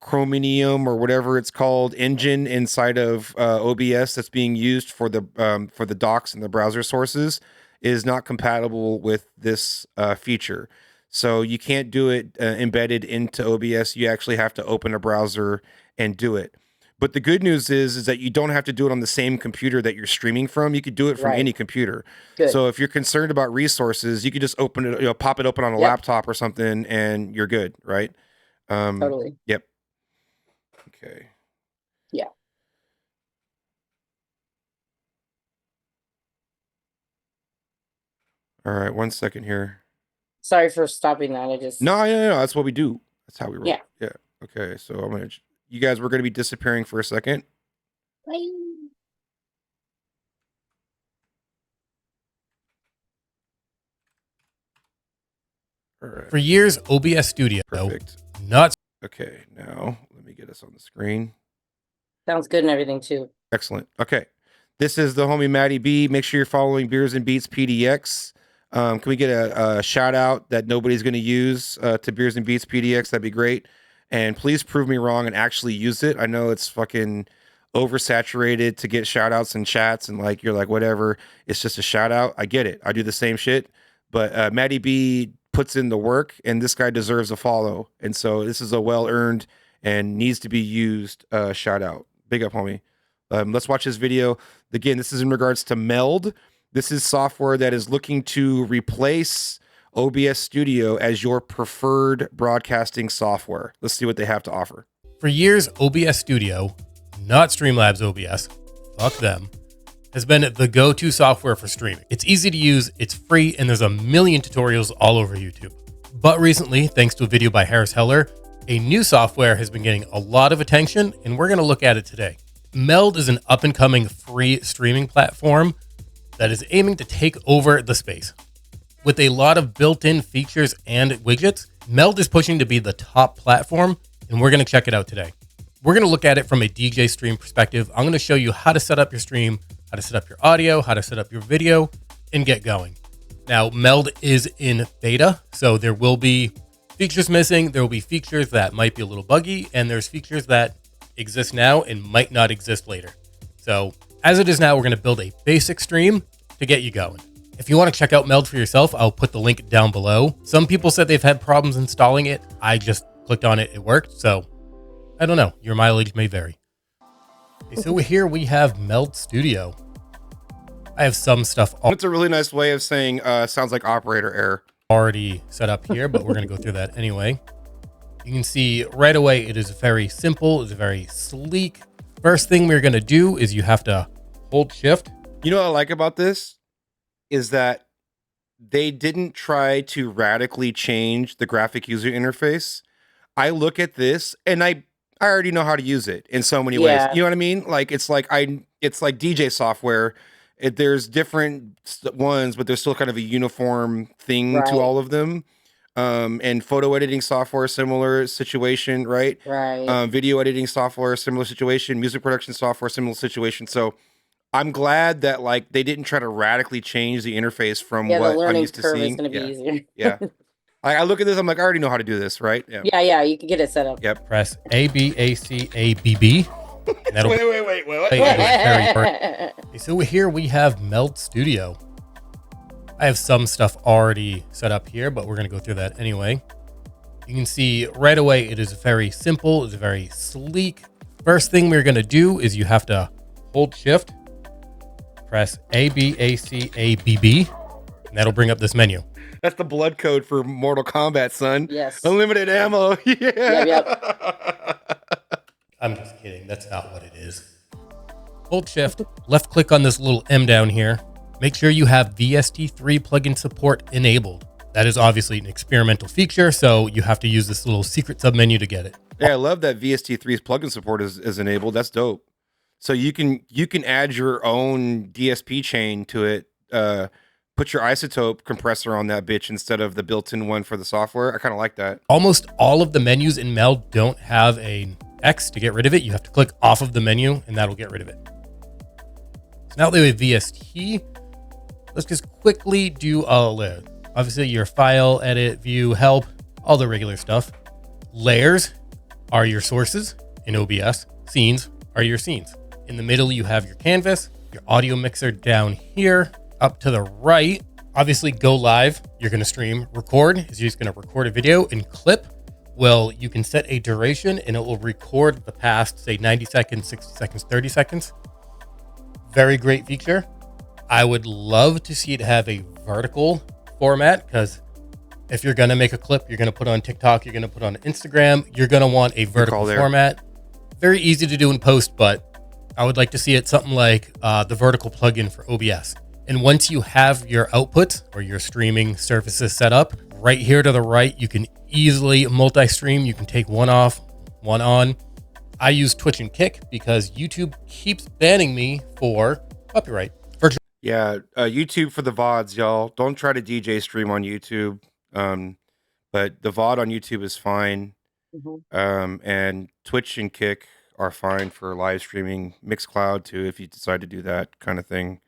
Chromium or whatever it's called engine inside of OBS that's being used for the docs and the browser sources is not compatible with this feature. So you can't do it embedded into OBS. You actually have to open a browser and do it. But the good news is that you don't have to do it on the same computer that you're streaming from. You could do it from Right. any computer. Good. So if you're concerned about resources, you could just open it, pop it open on a Yep. laptop or something, and you're good, right? Totally. Yep. Okay. Yeah. All right, 1 second here. Sorry for stopping that. I just No, that's what we do. That's how we roll. Yeah. Yeah. Okay, so I'm gonna. You guys were gonna be disappearing for a second. Bye. All right. For years, OBS Studio, Perfect. not Okay, now let me get us on the screen. Sounds good and everything too. Excellent. Okay, this is the homie Matty B. Make sure you're following Beers and Beats PDX. Can we get a shout out that nobody's going to use to Beers and Beats PDX? That'd be great. And please prove me wrong and actually use it. I know it's fucking oversaturated to get shout outs and chats and like you're like whatever. It's just a shout out. I get it. I do the same shit. But Matty B puts in the work, and this guy deserves a follow. And so this is a well earned and needs to be used shout out. Big up, homie. Let's watch this video. Again, this is in regards to Meld. This is software that is looking to replace OBS Studio as your preferred broadcasting software. Let's see what they have to offer. for years. OBS Studio, not Streamlabs OBS, fuck them, has been the go-to software for streaming. It's easy to use, it's free, and there's a million tutorials all over YouTube. But recently, thanks to a video by Harris Heller, a new software has been getting a lot of attention, and we're going to look at it today. Meld is an up-and-coming free streaming platform that is aiming to take over the space. With a lot of built-in features and widgets, Meld is pushing to be the top platform, and we're going to check it out today. We're going to look at it from a DJ stream perspective. I'm going to show you how to set up your stream, how to set up your audio, how to set up your video, and get going. Now, Meld is in beta, so there will be features missing. There will be features that might be a little buggy, and there's features that exist now and might not exist later. So as it is now, we're going to build a basic stream to get you going. If you want to check out Meld for yourself, I'll put the link down below. Some people said they've had problems installing it. I just clicked on it. It worked. So I don't know. Your mileage may vary. Okay, so here we have Meld Studio. I have some stuff It's a really nice way of saying sounds like operator error. already set up here, but we're going to go through that anyway. You can see right away it is very simple. It's very sleek. First thing we're going to do is you have to hold shift. You know what I like about this is that they didn't try to radically change the graphic user interface. I look at this and I already know how to use it in so many ways. Yeah. You know what I mean? Like it's like DJ software. There's different ones, but there's still kind of a uniform thing Right. to all of them. And photo editing software, similar situation, right? Right. Video editing software, similar situation. Music production software, similar situation. So I'm glad that like they didn't try to radically change the interface from Yeah, the what I'm learning used to curve is seeing. going to be easier. Yeah. I look at this, I'm like, I already know how to do this, right? Yeah. Yeah, you can get it set up. Yep. Press A, B, A, C, A, B, B. And that'll Wait. What? play it very first. Okay, so here we have Meld Studio. I have some stuff already set up here, but we're going to go through that anyway. You can see right away it is very simple. It's very sleek. First thing we're going to do is you have to hold shift, press A, B, A, C, A, B, B, and that'll bring up this menu. That's the blood code for Mortal Kombat, son. Yes. Unlimited ammo. Yeah. Yep. I'm just kidding. That's not what it is. Hold shift, left click on this little M down here. Make sure you have VST3 plugin support enabled. That is obviously an experimental feature, so you have to use this little secret submenu to get it. Yeah, I love that VST3's plugin support is enabled. That's dope. So you can add your own DSP chain to it. Put your isotope compressor on that bitch instead of the built-in one for the software. I kind of like that. Almost all of the menus in Meld don't have an X to get rid of it. You have to click off of the menu and that'll get rid of it. So now that we have VST, let's just quickly do all layer. Obviously your file, edit, view, help, all the regular stuff. Layers are your sources in OBS. Scenes are your scenes. In the middle, you have your canvas, your audio mixer down here. Up to the right, obviously go live. You're going to stream. Record is you're just going to record a video, and clip, well, you can set a duration and it will record the past, say 90 seconds, 60 seconds, 30 seconds. Very great feature. I would love to see it have a vertical format, because if you're going to make a clip, you're going to put on TikTok, you're going to put on Instagram, you're going to want a vertical format. Very easy to do in post, but I would like to see it something like the vertical plugin for OBS. And once you have your output or your streaming surfaces set up, right here to the right, you can easily multi-stream. You can take one off, one on. I use Twitch and Kick because YouTube keeps banning me for copyright. Yeah, YouTube for the VODs, y'all. Don't try to DJ stream on YouTube. But the VOD on YouTube is fine. And Twitch and Kick are fine for live streaming. Mixcloud too, if you decide to do that kind of thing.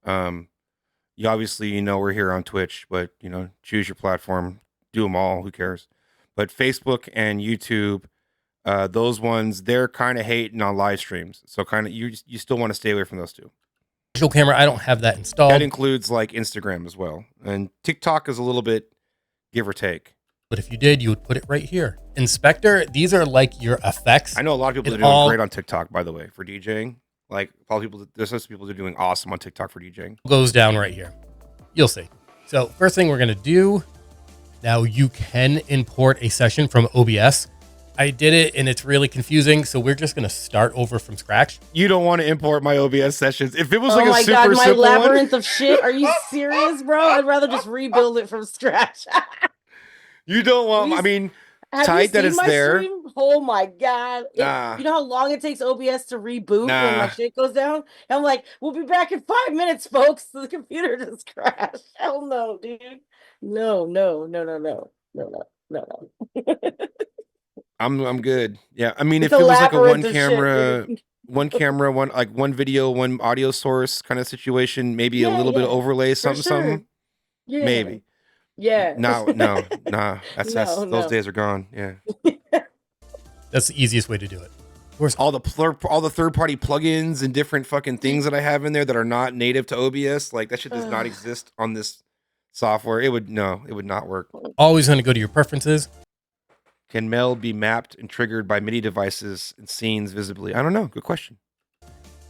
You obviously, we're here on Twitch, but choose your platform, do them all. Who cares? But Facebook and YouTube, those ones, they're kind of hating on live streams. So kind of you still want to stay away from those two. Digital camera, I don't have that installed. That includes like Instagram as well. And TikTok is a little bit give or take. But if you did, you would put it right here. Inspector, these are like your effects. I know a lot of people that are doing great on TikTok, by the way, for DJing. Like a lot of people, there's some people that are doing awesome on TikTok for DJing. Goes down right here. You'll see. So first thing we're going to do, now you can import a session from OBS. I did it and it's really confusing. So we're just going to start over from scratch. You don't want to import my OBS sessions. If it was like oh a my super God, my simple labyrinth one, of shit. Are you serious, bro? I'd rather just rebuild it from scratch. you don't want, I mean, Have tight you that seen it's my there. stream? Oh my God. Nah. You know how long it takes OBS to reboot when Nah. my shit goes down? I'm like, we'll be back in 5 minutes, folks. The computer just crashed. Hell no, dude. No. I'm good. Yeah. I mean, It's if a it was like a labyrinth of shit, one camera, one video, one audio source kind of situation, maybe a Yeah, little bit yeah, of overlay, for something. sure. Yeah. Maybe. Yeah. No. That's No. those days are gone. Yeah. That's the easiest way to do it. Of course, all the third-party plugins and different fucking things that I have in there that are not native to OBS, like that shit does not exist on this software. It would not work. Always going to go to your preferences. Can Meld be mapped and triggered by MIDI devices and scenes visibly? I don't know. Good question.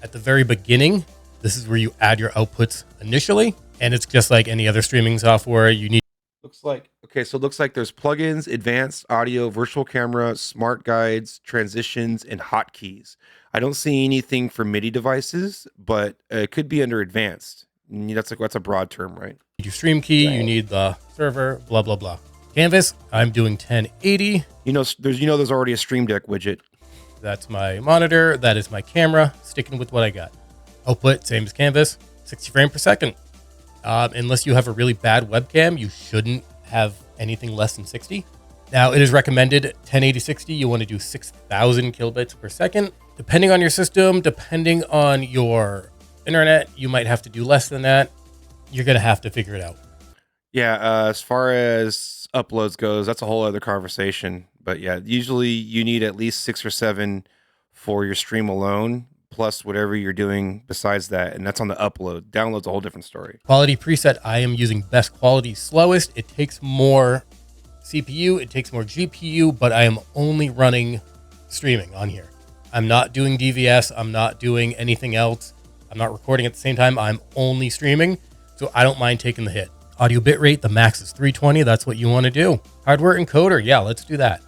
At the very beginning, this is where you add your outputs initially, and it's just like any other streaming software. You need. Looks like there's plugins, advanced audio, virtual camera, smart guides, transitions, and hotkeys. I don't see anything for MIDI devices, but it could be under advanced. That's a broad term, right? You need your stream key, you need the server, blah blah blah. Canvas, I'm doing 1080. There's already a Stream Deck widget. That's my monitor. That is my camera. Sticking with what I got. Output, same as Canvas, 60 frames per second. Unless you have a really bad webcam, you shouldn't have anything less than 60. Now, it is recommended 1080 60. You want to do 6,000 kilobits per second. Depending on your system, depending on your internet, you might have to do less than that. You're going to have to figure it out. Yeah, as far as uploads goes, that's a whole other conversation. But yeah, usually you need at least 6 or 7 for your stream alone, plus whatever you're doing besides that. And that's on the upload. Download's a whole different story. Quality preset, I am using best quality slowest. It takes more CPU, it takes more GPU, but I am only running streaming on here. I'm not doing DVS. I'm not doing anything else. I'm not recording at the same time. I'm only streaming. So I don't mind taking the hit. Audio bitrate, the max is 320. That's what you want to do. Hardware encoder. Yeah, let's do that.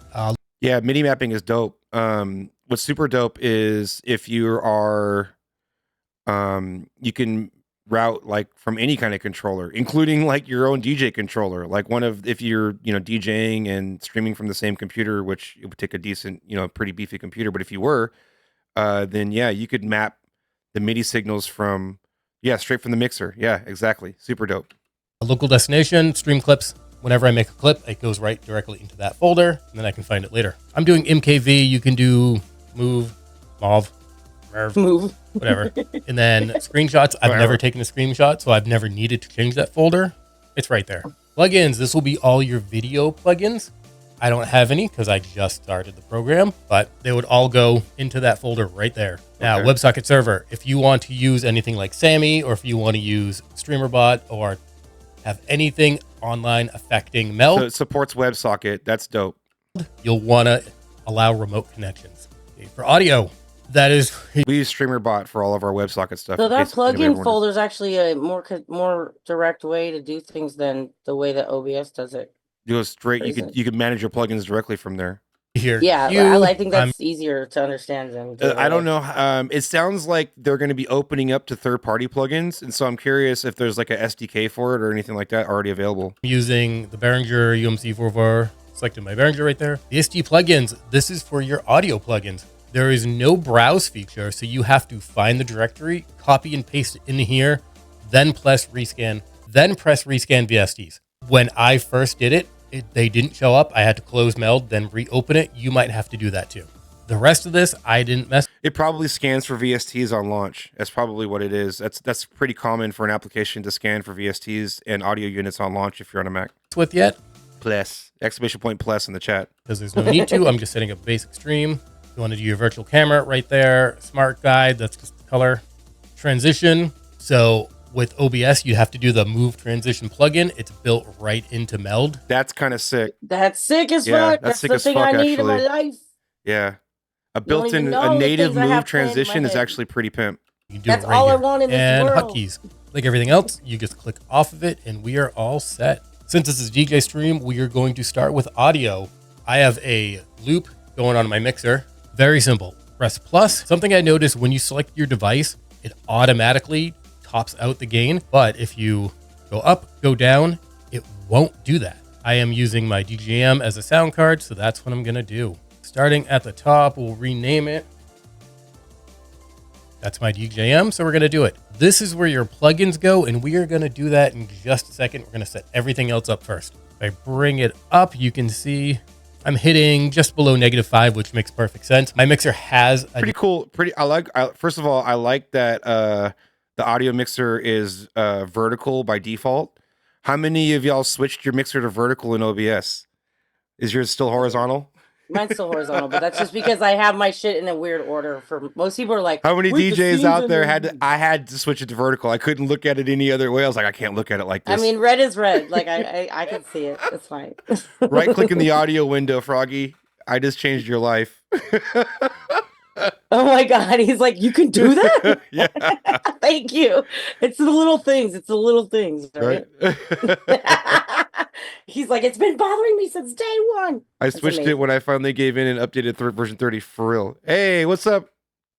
Yeah, MIDI mapping is dope. What's super dope is if you are, you can route like from any kind of controller, including like your own DJ controller. Like if you're, DJing and streaming from the same computer, which it would take a decent, pretty beefy computer. But if you were, then yeah, you could map the MIDI signals straight from the mixer. Yeah, exactly. Super dope. A local destination, stream clips. Whenever I make a clip, it goes right directly into that folder, and then I can find it later. I'm doing MKV. You can do move, move, whatever. And then screenshots. I've never taken a screenshot, so I've never needed to change that folder. It's right there. Plugins. This will be all your video plugins. I don't have any because I just started the program, but they would all go into that folder right there. Now, Okay. WebSocket server. If you want to use anything like Sammy, or if you want to use StreamerBot, or have anything online affecting Meld, So it supports WebSocket. That's dope. you'll want to allow remote connections. Okay, for audio, that is We use StreamerBot for all of our WebSocket stuff. So in that case anybody plugin wonders. folder is actually a more direct way to do things than the way that OBS does it. You go straight. Crazy. You could manage your plugins directly from there. Here, Yeah, Q, I think I'm that's easier to understand than I don't know. It sounds like they're going to be opening up to third-party plugins, and so I'm curious if there's like a SDK for it or anything like that already available. using the Behringer UMC44, selected my Behringer right there. The SD plugins, this is for your audio plugins. There is no browse feature, so you have to find the directory, copy and paste it in here, then press rescan VSTs. When I first did it, they didn't show up. I had to close Meld, then reopen it. You might have to do that too. The rest of this, I didn't mess It probably scans for VSTs on launch. That's probably what it is. That's pretty common for an application to scan for VSTs and audio units on launch if you're on a Mac. with yet, Plus, exclamation point plus in the chat. because there's no need to. I'm just setting up basic stream. You want to do your virtual camera right there. Smart guide, that's just the color. Transition. So with OBS, you have to do the move transition plugin. It's built right into Meld. That's kind of sick. That's sick as Yeah, fuck. that's That's sick the as thing fuck, I need in my actually. life. Yeah. A don't even built-in, know a the native things I have move planned in my transition is head. actually pretty pimp. You can do That's it right all I here. want in this and world. hotkeys. Like everything else, you just click off of it and we are all set. Since this is DJ stream, we are going to start with audio. I have a loop going on my mixer. Very simple. Press plus. Something I noticed when you select your device, it automatically tops out the gain. But if you go up, go down, it won't do that. I am using my DJM as a sound card, so that's what I'm going to do. Starting at the top, we'll rename it. That's my DJM, so we're going to do it. This is where your plugins go, and we are going to do that in just a second. We're going to set everything else up first. If I bring it up, you can see I'm hitting just below -5, which makes perfect sense. My mixer has a Pretty cool. First of all, I like that the audio mixer is vertical by default. How many of y'all switched your mixer to vertical in OBS? Is yours still horizontal? Mine's still horizontal, but that's just because I have my shit in a weird order. For most people are like, How many "Wait, the DJs scenes out in there the-" I had to switch it to vertical. I couldn't look at it any other way. I was like, I can't look at it like this. I mean, red is red. Like I can see it. It's fine. Right click in the audio window, Froggy. I just changed your life. Oh my god, he's like, you can do that? Yeah. Thank you. It's the little things. It's the little things, right? He's like, it's been bothering me since day one. I That's switched it amazing. when I finally gave in and updated version 30 for real. Hey, what's up?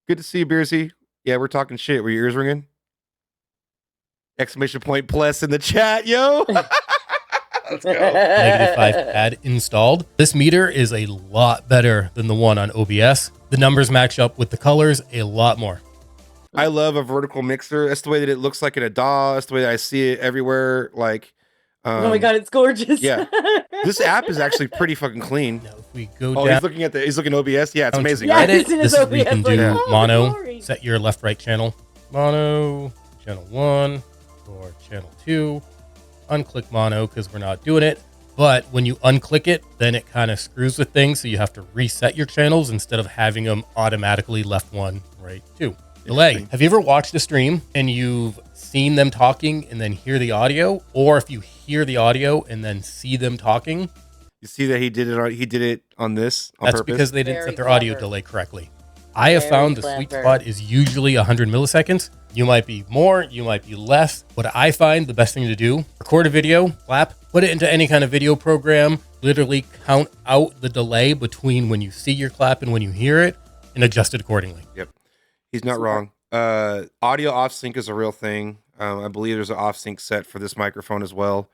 Good to see you, Beersy. Yeah, we're talking shit. Were your ears ringing? Exclamation point plus in the chat, yo. Let's go. -5 pad installed. This meter is a lot better than the one on OBS. The numbers match up with the colors a lot more. I love a vertical mixer. That's the way that it looks like in a DAW. That's the way that I see it everywhere. Like, Oh my god, it's gorgeous. yeah. This app is actually pretty fucking clean. Now, if we go Oh, down he's looking OBS. Yeah, it's to amazing. Yeah, edit, it's in this his is where you can OBS, like, do oh, mono. glory. Set your left-right channel. Mono, channel 1, or channel 2. Unclick mono because we're not doing it. But when you unclick it, then it kind of screws with things. So you have to reset your channels instead of having them automatically left 1, right 2. Delay. Have you ever watched a stream and you've seen them talking and then hear the audio? Or if you hear the audio and then see them talking, You see that he did it on this on that's purpose? because they didn't Very set their audio clever. delay correctly. I have Very found the sweet clever. spot is usually 100 milliseconds. You might be more, you might be less. What I find the best thing to do, record a video, clap, put it into any kind of video program, literally count out the delay between when you see your clap and when you hear it, and adjust it accordingly. Yep. He's not wrong. Audio off sync is a real thing. I believe there's an off sync set for this microphone as well.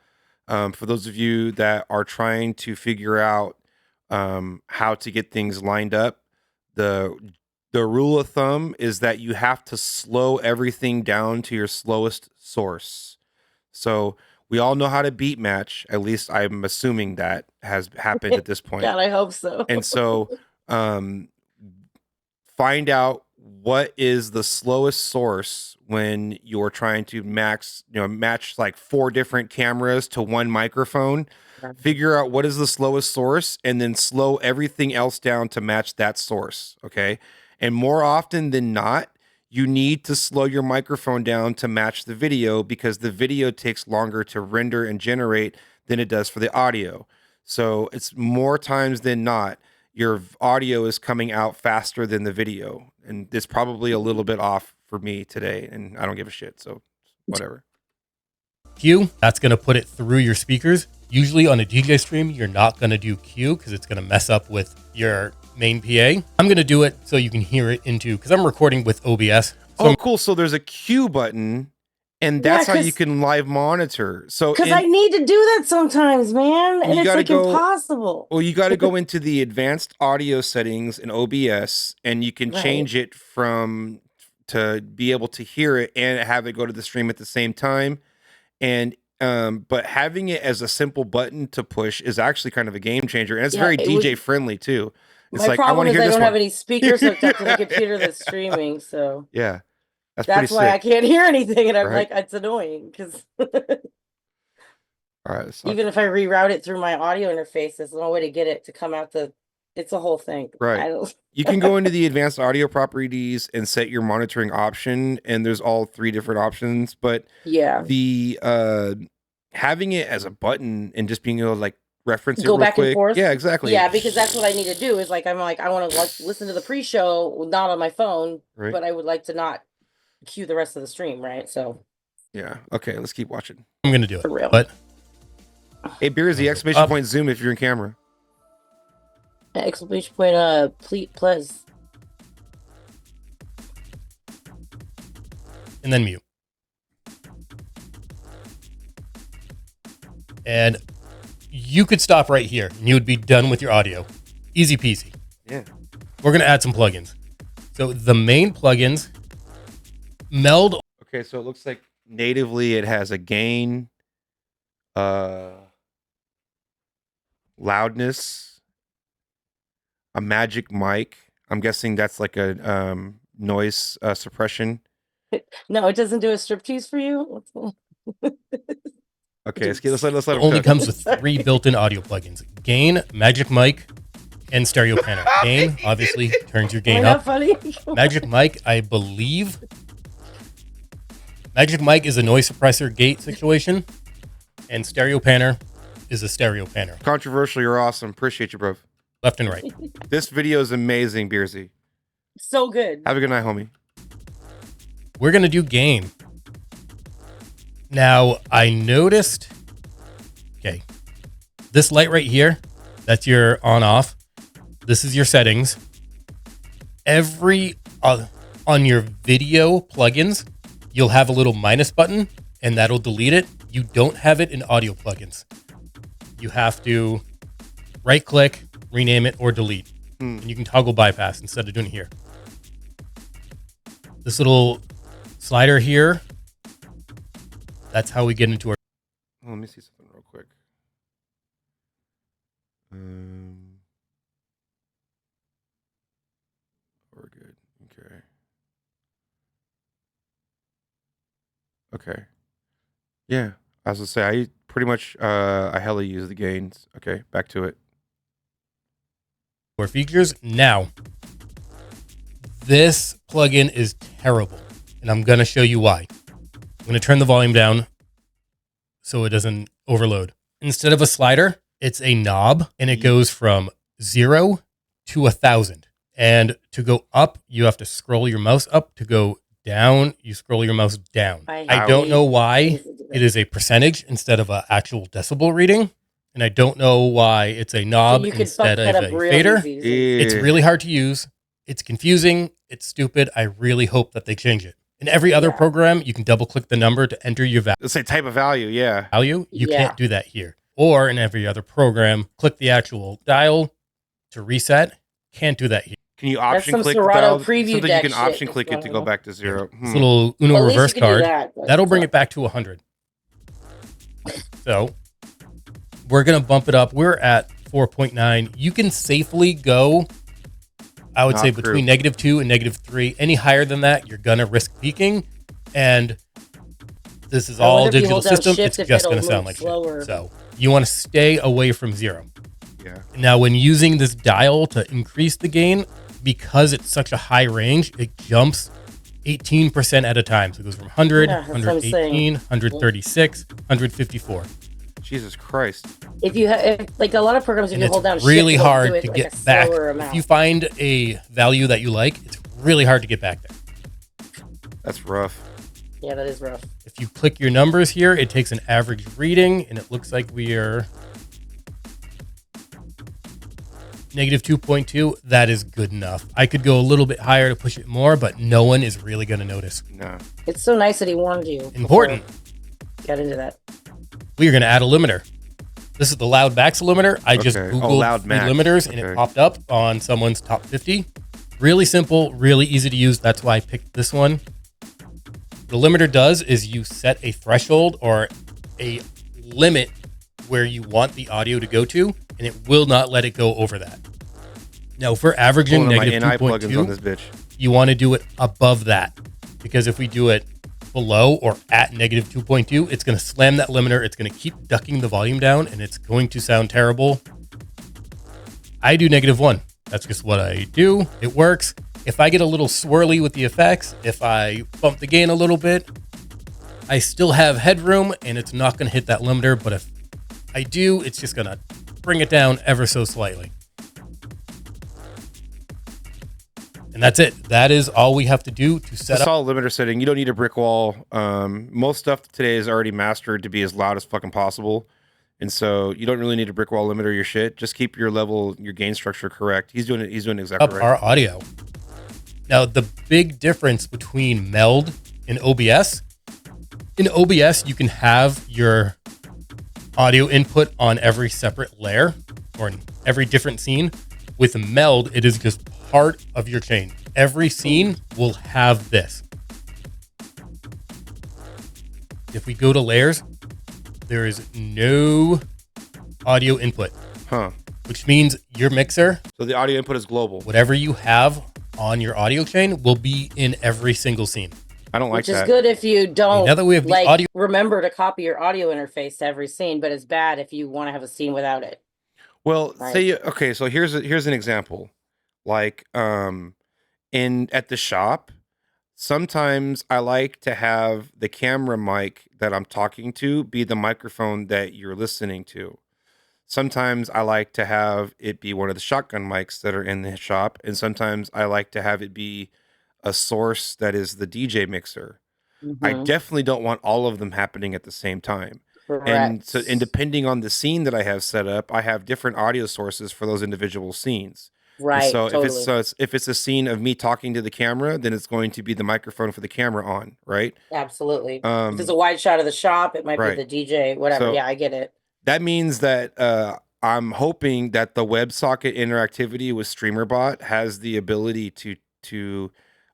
For those of you that are trying to figure out how to get things lined up, the rule of thumb is that you have to slow everything down to your slowest source. So we all know how to beat match. At least I'm assuming that has happened at this point. God, I hope so. And so find out what is the slowest source when you're trying to match like 4 different cameras to one microphone. Figure out what is the slowest source and then slow everything else down to match that source. Okay. And more often than not, you need to slow your microphone down to match the video because the video takes longer to render and generate than it does for the audio. So it's more times than not, your audio is coming out faster than the video. And it's probably a little bit off for me today. And I don't give a shit. So whatever. Q, that's going to put it through your speakers. Usually on a DJ stream, you're not going to do Q because it's going to mess up with your main PA. I'm going to do it so you can hear it into, because I'm recording with OBS. So Cool. So there's a Q button, and that's how you can live monitor. So because I need to do that sometimes, man, and it's like impossible. Well, you got to go into the advanced audio settings in OBS, and you can change it to be able to hear it and have it go to the stream at the same time. And but having it as a simple button to push is actually kind of a game changer, and it's very DJ friendly too. It's my problem is I don't have any speakers hooked up to the computer that's streaming, so yeah, that's why I can't hear anything, and I'm like, it's annoying because all right, even if I reroute it through my audio interface, there's no way to get it to come out it's a whole thing. Right. You can go into the advanced audio properties and set your monitoring option, and there's all 3 different options. But the having it as a button and just being able to like reference go it back and forth. Yeah, exactly. Yeah, because that's what I need to do. Is like I want to listen to the pre-show not on my phone, but I would like to not cue the rest of the stream. Right. So. Yeah. Okay. Let's keep watching. I'm gonna do it. For real. But hey, Beersy, exclamation point zoom if you're in camera. Exclamation point please. And then mute. And you could stop right here and you would be done with your audio. Easy peasy. Yeah. We're gonna add some plugins. So the main plugins, Meld. Okay, so it looks like natively it has a gain, loudness, a magic mic. I'm guessing that's like a noise suppression. No, it doesn't do a striptease for you. Okay, let's let him only comes with 3 built-in audio plugins: gain, magic mic, and stereo panner. Gain obviously turns your gain up. Funny? Magic mic, I believe. Magic mic is a noise suppressor gate situation, and stereo panner is a stereo panner. Controversial, you're awesome. Appreciate you, bro. Left and right. This video is amazing, Beersy. So good. Have a good night, homie. We're gonna do gain. Now, I noticed, okay, this light right here, that's your on-off. This is your settings. On your video plugins, you'll have a little minus button, and that'll delete it. You don't have it in audio plugins. You have to right-click, rename it, or delete. And you can toggle bypass instead of doing it here. This little slider here, that's how we get into our... Let me see something real quick. We're good. Okay. Yeah. As I say, I pretty much I hella use the gains. Okay, back to it. Our features. Now, this plugin is terrible, and I'm going to show you why. I'm going to turn the volume down so it doesn't overload. Instead of a slider, it's a knob, and it goes from 0 to 1,000. And to go up, you have to scroll your mouse up. To go down, you scroll your mouse down. I don't know why it is a percentage instead of an actual decibel reading. And I don't know why it's a knob instead of a fader. It's really hard to use. It's confusing. It's stupid. I really hope that they change it. In every other program, you can double click the number to enter your value. Let's say type of value, You can't do that here. Or in every other program, click the actual dial to reset. Can't do that here. Can you option click the dial? Something you can option click it to go back to 0. This little Uno reverse card, that'll bring it back to 100. So we're going to bump it up. We're at 4.9. You can safely go, I would say, between -2 and -3. Any higher than that, you're going to risk peaking. And this is all digital system. It's just going to sound like shit. So you want to stay away from 0. Yeah. Now, when using this dial to increase the gain, because it's such a high range, it jumps 18% at a time. So it goes from 100, 118, 136, 154. Jesus Christ. If you have, like a lot of programs, if you hold down shift, really hard to get back. If you find a value that you like, it's really hard to get back there. That's rough. Yeah, that is rough. If you click your numbers here, it takes an average reading, and it looks like we are Negative 2.2, that is good enough. I could go a little bit higher to push it more, but no one is really going to notice. No. It's so nice that he warned you. Important. Get into that. We are going to add a limiter. This is the loud max limiter. I just Okay. Googled loud free max. limiters and Okay. it popped up on someone's top 50. Really simple, really easy to use. That's why I picked this one. The limiter does is you set a threshold or a limit where you want the audio to go to, and it will not let it go over that. Now, if we're averaging One of my negative NI plugins on 2.2, this bitch. you want to do it above that, because if we do it below or at negative 2.2, it's going to slam that limiter. It's going to keep ducking the volume down, and it's going to sound terrible. I do -1. That's just what I do. It works. If I get a little swirly with the effects, if I bump the gain a little bit, I still have headroom and it's not going to hit that limiter. But if I do, it's just going to bring it down ever so slightly. And that's it. That is all we have to do to set It's up. all limiter setting. You don't need a brick wall. Most stuff today is already mastered to be as loud as fucking possible. And so you don't really need a brick wall limiter your shit. Just keep your level, your gain structure correct. He's doing it. He's doing exactly Up right. our audio. Now, the big difference between Meld and OBS, in OBS, you can have your audio input on every separate layer or in every different scene. With Meld, it is just part of your chain. Every scene will have this. If we go to layers, there is no audio input, Huh. which means your mixer, So the audio input is global. whatever you have on your audio chain, will be in every single scene. I don't like Which is that. good if you don't Now that we have the like audio- remember to copy your audio interface to every scene, but it's bad if you want to have a scene without it. Well, Right. say okay, so here's an example. Like at the shop, sometimes I like to have the camera mic that I'm talking to be the microphone that you're listening to. Sometimes I like to have it be one of the shotgun mics that are in the shop, and sometimes I like to have it be a source that is the DJ mixer. I Mhm. definitely don't want all of them happening at the same time. And so, and Correct. depending on the scene that I have set up, I have different audio sources for those individual scenes. And Right, so totally. if it's a scene of me talking to the camera, then it's going to be the microphone for the camera on, right? Absolutely. If it's a Um, wide shot of the shop, it might be right. the DJ, whatever. So Yeah, I get it. that means that I'm hoping that the WebSocket interactivity with StreamerBot has the ability to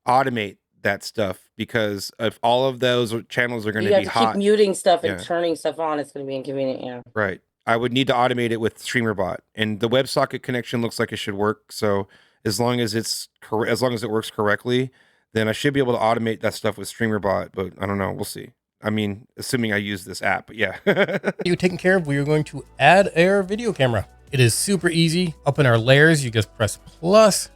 automate that stuff, because if all of those channels are going You to have be to keep hot, muting stuff and yeah. turning stuff on. It's going to be inconvenient. Yeah. Right. I would need to automate it with StreamerBot, and the WebSocket connection looks like it should work. So as long as as long as it works correctly, then I should be able to automate that stuff with StreamerBot. But I don't know. We'll see. I mean, assuming I use this app, but yeah. You taken care of, we are going to add our video camera. It is super easy. Up in our layers, you just press plus.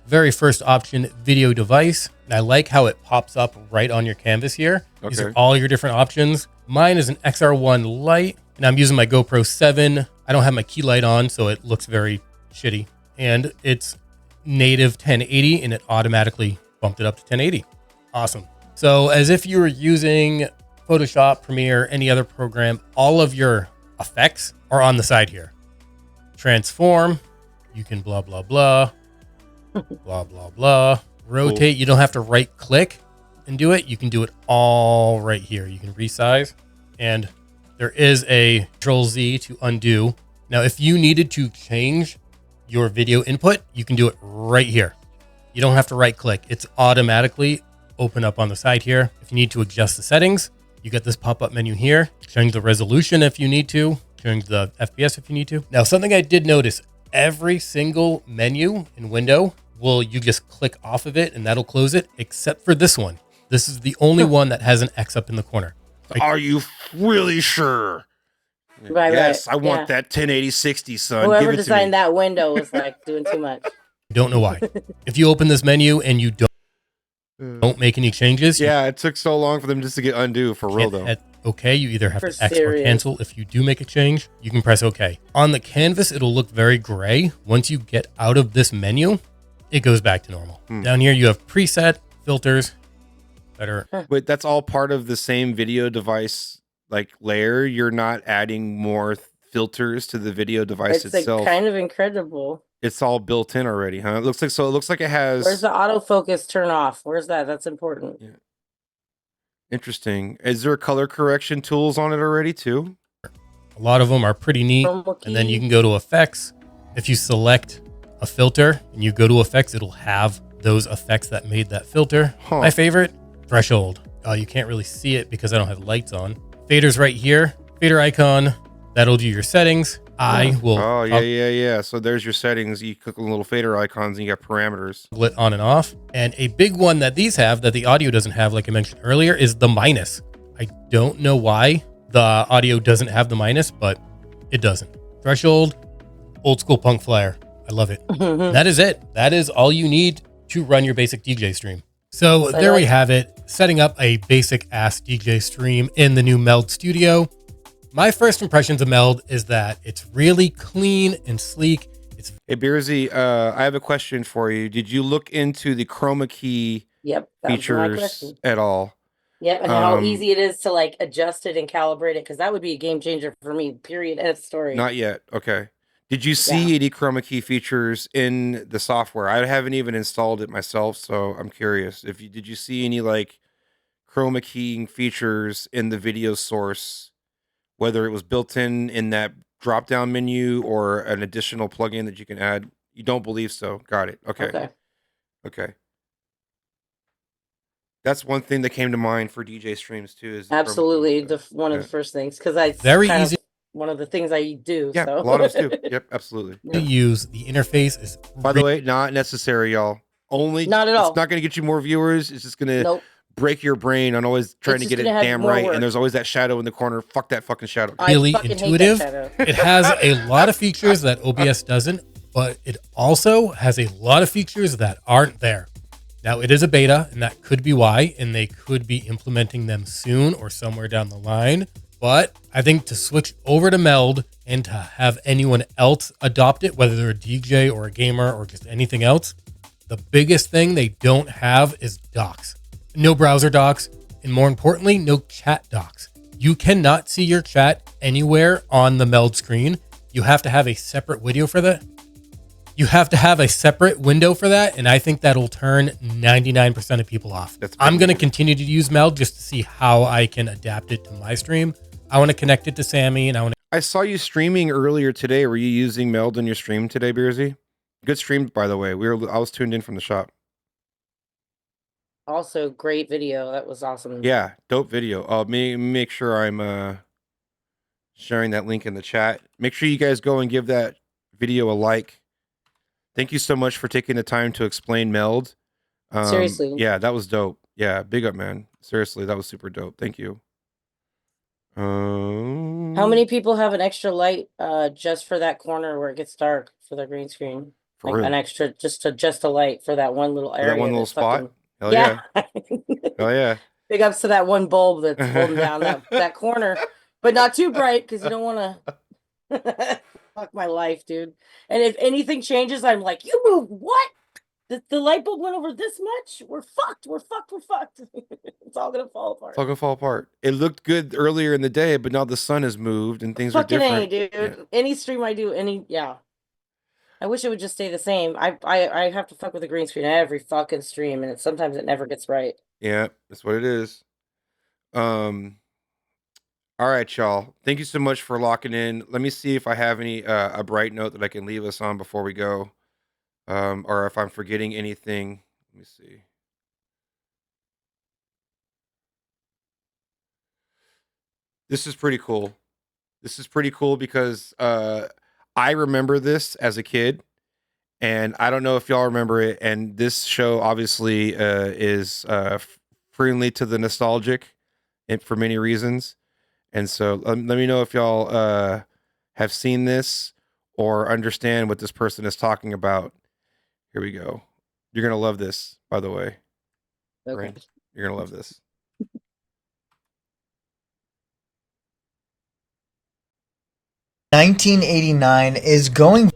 Very first option, video device. And I like how it pops up right on your canvas here. These are Okay. all your different options. Mine is an XR1 light, and I'm using my GoPro 7. I don't have my key light on, so it looks very shitty. And it's native 1080, and it automatically bumped it up to 1080. Awesome. So as if you were using Photoshop, Premiere, any other program, all of your effects are on the side here. Transform, you can blah, blah, blah, blah, blah, blah. Rotate, you don't have to right click and do it. You can do it all right here. You can resize, and there is a Control Z to undo. Now, if you needed to change your video input, you can do it right here. You don't have to right click. It's automatically open up on the side here. If you need to adjust the settings, you get this pop-up menu here. Change the resolution if you need to. Change the FPS if you need to. Now, something I did notice, every single menu and window you just click off of it and that'll close it, except for this one. This is the only one that has an X up in the corner. Are you really sure? Right, Yes, right. I want Yeah. that 1080/60, son. Whoever Give it to me. designed that window was like doing too much. Don't know why. If you open this menu and you don't make any changes, you Yeah, it took so long for them just to get undo for real can't though. hit OK. You either have For to X or serious. cancel. If you do make a change, you can press OK. On the canvas, it'll look very gray. Once you get out of this menu, it goes back to normal. Down here, you have preset filters that are But that's all part of the same video device like layer. You're not adding more filters to the video device It's like itself. kind of incredible. It's all built in already, huh? It looks like so. It looks like it has. Where's the autofocus turn off? Where's that? That's important. Yeah. Interesting. Is there color correction tools on it already too? A lot of them are pretty neat. Chroma And then you key. can go to effects. If you select a filter and you go to effects, it'll have those effects that made that filter. Huh. My favorite, threshold. You can't really see it because I don't have lights on. Fader's right here. Fader icon. That'll do your settings. I will Oh yeah. So there's your settings. You click on the little fader icons and you got parameters. toggle it on and off. And a big one that these have that the audio doesn't have, like I mentioned earlier, is the minus. I don't know why the audio doesn't have the minus, but it doesn't. Threshold, old school punk flyer. I love it. That is it. That is all you need to run your basic DJ stream. So there we have it. Setting up a basic ass DJ stream in the new Meld Studio. My first impressions of Meld is that it's really clean and sleek. It's Hey Beersy, I have a question for you. Did you look into the chroma key Yep. That was my features question. at all? Yep, and how Um, easy it is to like adjust it and calibrate it, because that would be a game changer for me. Period. End of story. Not yet. Okay. Did you see any chroma key features in the software? I haven't even installed it myself, so I'm curious. Did you see any like chroma keying features in the video source, whether it was built in that drop down menu or an additional plugin that you can add? You don't believe so? Got it. Okay. Okay. That's one thing that came to mind for DJ streams too. Is the chroma key Absolutely, stuff. one of Yeah. the first things, because I Very kind of easy. one of the things I do. Yeah, So. a lot of us do. Yep, absolutely. to use. The interface is By the way, not necessary, y'all. Only Not at all. It's not going to get you more viewers. It's just going to Nope. break your brain on always trying It's to just get it gonna have damn more right. work. And there's always that shadow in the corner. Fuck that fucking shadow. I really fucking hate that intuitive. shadow. It has a lot of features that OBS doesn't, but it also has a lot of features that aren't there. Now, it is a beta, and that could be why, and they could be implementing them soon or somewhere down the line. But I think to switch over to Meld and to have anyone else adopt it, whether they're a DJ or a gamer or just anything else, the biggest thing they don't have is docs. No browser docs, and more importantly, no chat docs. You cannot see your chat anywhere on the Meld screen. You have to have a separate video for that. You have to have a separate window for that, and I think that'll turn 99% of people off. I'm going to continue to use Meld just to see how I can adapt it to my stream. I want to connect it to Sammy, and I want to. I saw you streaming earlier today. Were you using Meld in your stream today, Beersy? Good stream, by the way. I was tuned in from the shop. Also, great video. That was awesome. Yeah, dope video. Make sure I'm sharing that link in the chat. Make sure you guys go and give that video a like. Thank you so much for taking the time to explain Meld. Seriously. Yeah, that was dope. Yeah, big up, man. Seriously, that was super dope. Thank you. How many people have an extra light just for that corner where it gets dark for their green screen? For Like real? an extra, just a light for that one little area. That one little that's spot? fucking- Hell yeah. Yeah. Hell yeah. Big ups to that one bulb that's holding down that corner, but not too bright because you don't want to fuck my life, dude. And if anything changes, I'm like, you moved what? The light bulb went over this much? We're fucked. We're fucked. We're fucked. It's all gonna fall apart. It's all gonna fall apart. It looked good earlier in the day, but now the sun has moved and things are Fucking different. A, dude. Yeah. Any stream I do, yeah. I wish it would just stay the same. I have to fuck with the green screen every fucking stream, and sometimes it never gets right. Yeah, that's what it is. All right, y'all. Thank you so much for locking in. Let me see if I have any a bright note that I can leave us on before we go. Or if I'm forgetting anything. Let me see. This is pretty cool. This is pretty cool because I remember this as a kid, and I don't know if y'all remember it. And this show obviously is friendly to the nostalgic, and for many reasons. And so let me know if y'all have seen this or understand what this person is talking about. Here we go. You're gonna love this, by the way. Okay. Brain. You're gonna love this. 1989 is going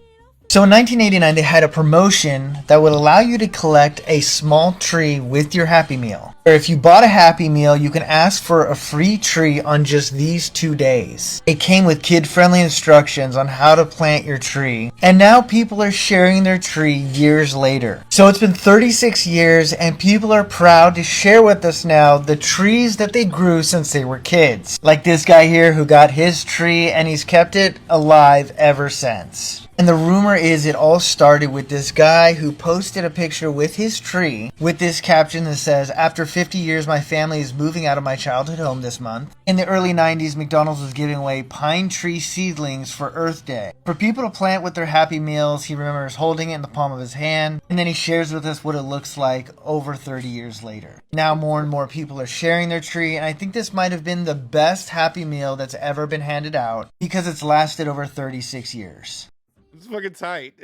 So in 1989, they had a promotion that would allow you to collect a small tree with your Happy Meal. Or if you bought a Happy Meal, you can ask for a free tree on just these 2 days. It came with kid-friendly instructions on how to plant your tree. And now people are sharing their tree years later. So it's been 36 years and people are proud to share with us now the trees that they grew since they were kids. Like this guy here who got his tree and he's kept it alive ever since. And the rumor is it all started with this guy who posted a picture with his tree with this caption that says, "After 50 years, my family is moving out of my childhood home this month." In the early 90s, McDonald's was giving away pine tree seedlings for Earth Day. For people to plant with their Happy Meals, he remembers holding it in the palm of his hand, and then he shares with us what it looks like over 30 years later. Now more and more people are sharing their tree, and I think this might have been the best Happy Meal that's ever been handed out because it's lasted over 36 years. It's fucking tight.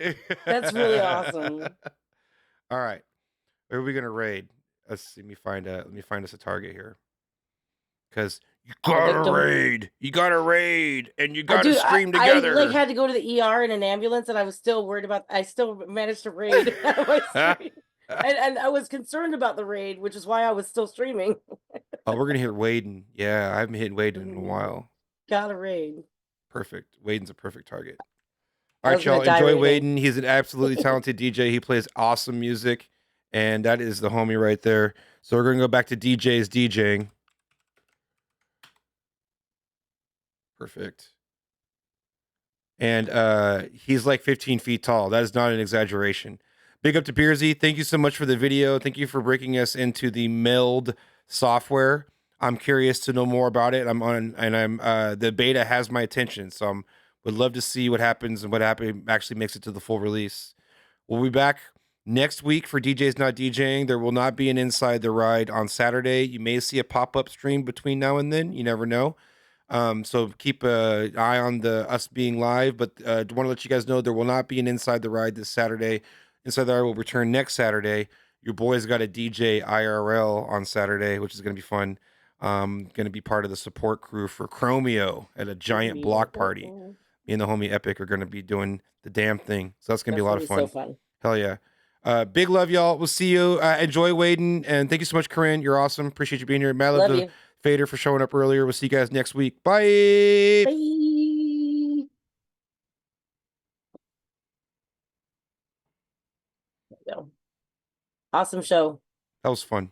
That's really awesome. All right. Where are we gonna raid? Let's see. Let me find us a target here. Because you gotta Victim. raid. You gotta raid. And you gotta Dude, stream I together. like had to go to the ER in an ambulance, and I was still worried about. I still managed to raid my stream, and I was concerned about the raid, which is why I was still streaming. Oh, we're gonna hit Waden. Yeah, I haven't hit Waden in a while. Gotta raid. Perfect. Waden's a perfect target. I All right, was gonna y'all. die Enjoy raiding. Waden. He's an absolutely talented DJ. He plays awesome music. And that is the homie right there. So we're gonna go back to DJ's DJing. Perfect. And he's like 15 feet tall. That is not an exaggeration. Big up to Beersy. Thank you so much for the video. Thank you for breaking us into the Meld software. I'm curious to know more about it. I'm the beta has my attention, so would love to see what happens and what actually makes it to the full release. We'll be back next week for DJs Not DJing. There will not be an Inside the Ride on Saturday. You may see a pop-up stream between now and then. You never know. So keep an eye on us being live. But I want to let you guys know there will not be an Inside the Ride this Saturday. Inside the Ride will return next Saturday. Your boy's got a DJ IRL on Saturday, which is going to be fun. Going to be part of the support crew for Chromeo at a giant block party. Me and the homie Epic are going to be doing the damn thing. So that's going to be a lot of fun. So fun. Hell yeah. Big love, y'all. We'll see you. Enjoy Waden. And thank you so much, Corinne. You're awesome. Appreciate you being here. Mad love to Fader for showing up earlier. We'll see you guys next week. Bye. Bye. Awesome show. That was fun.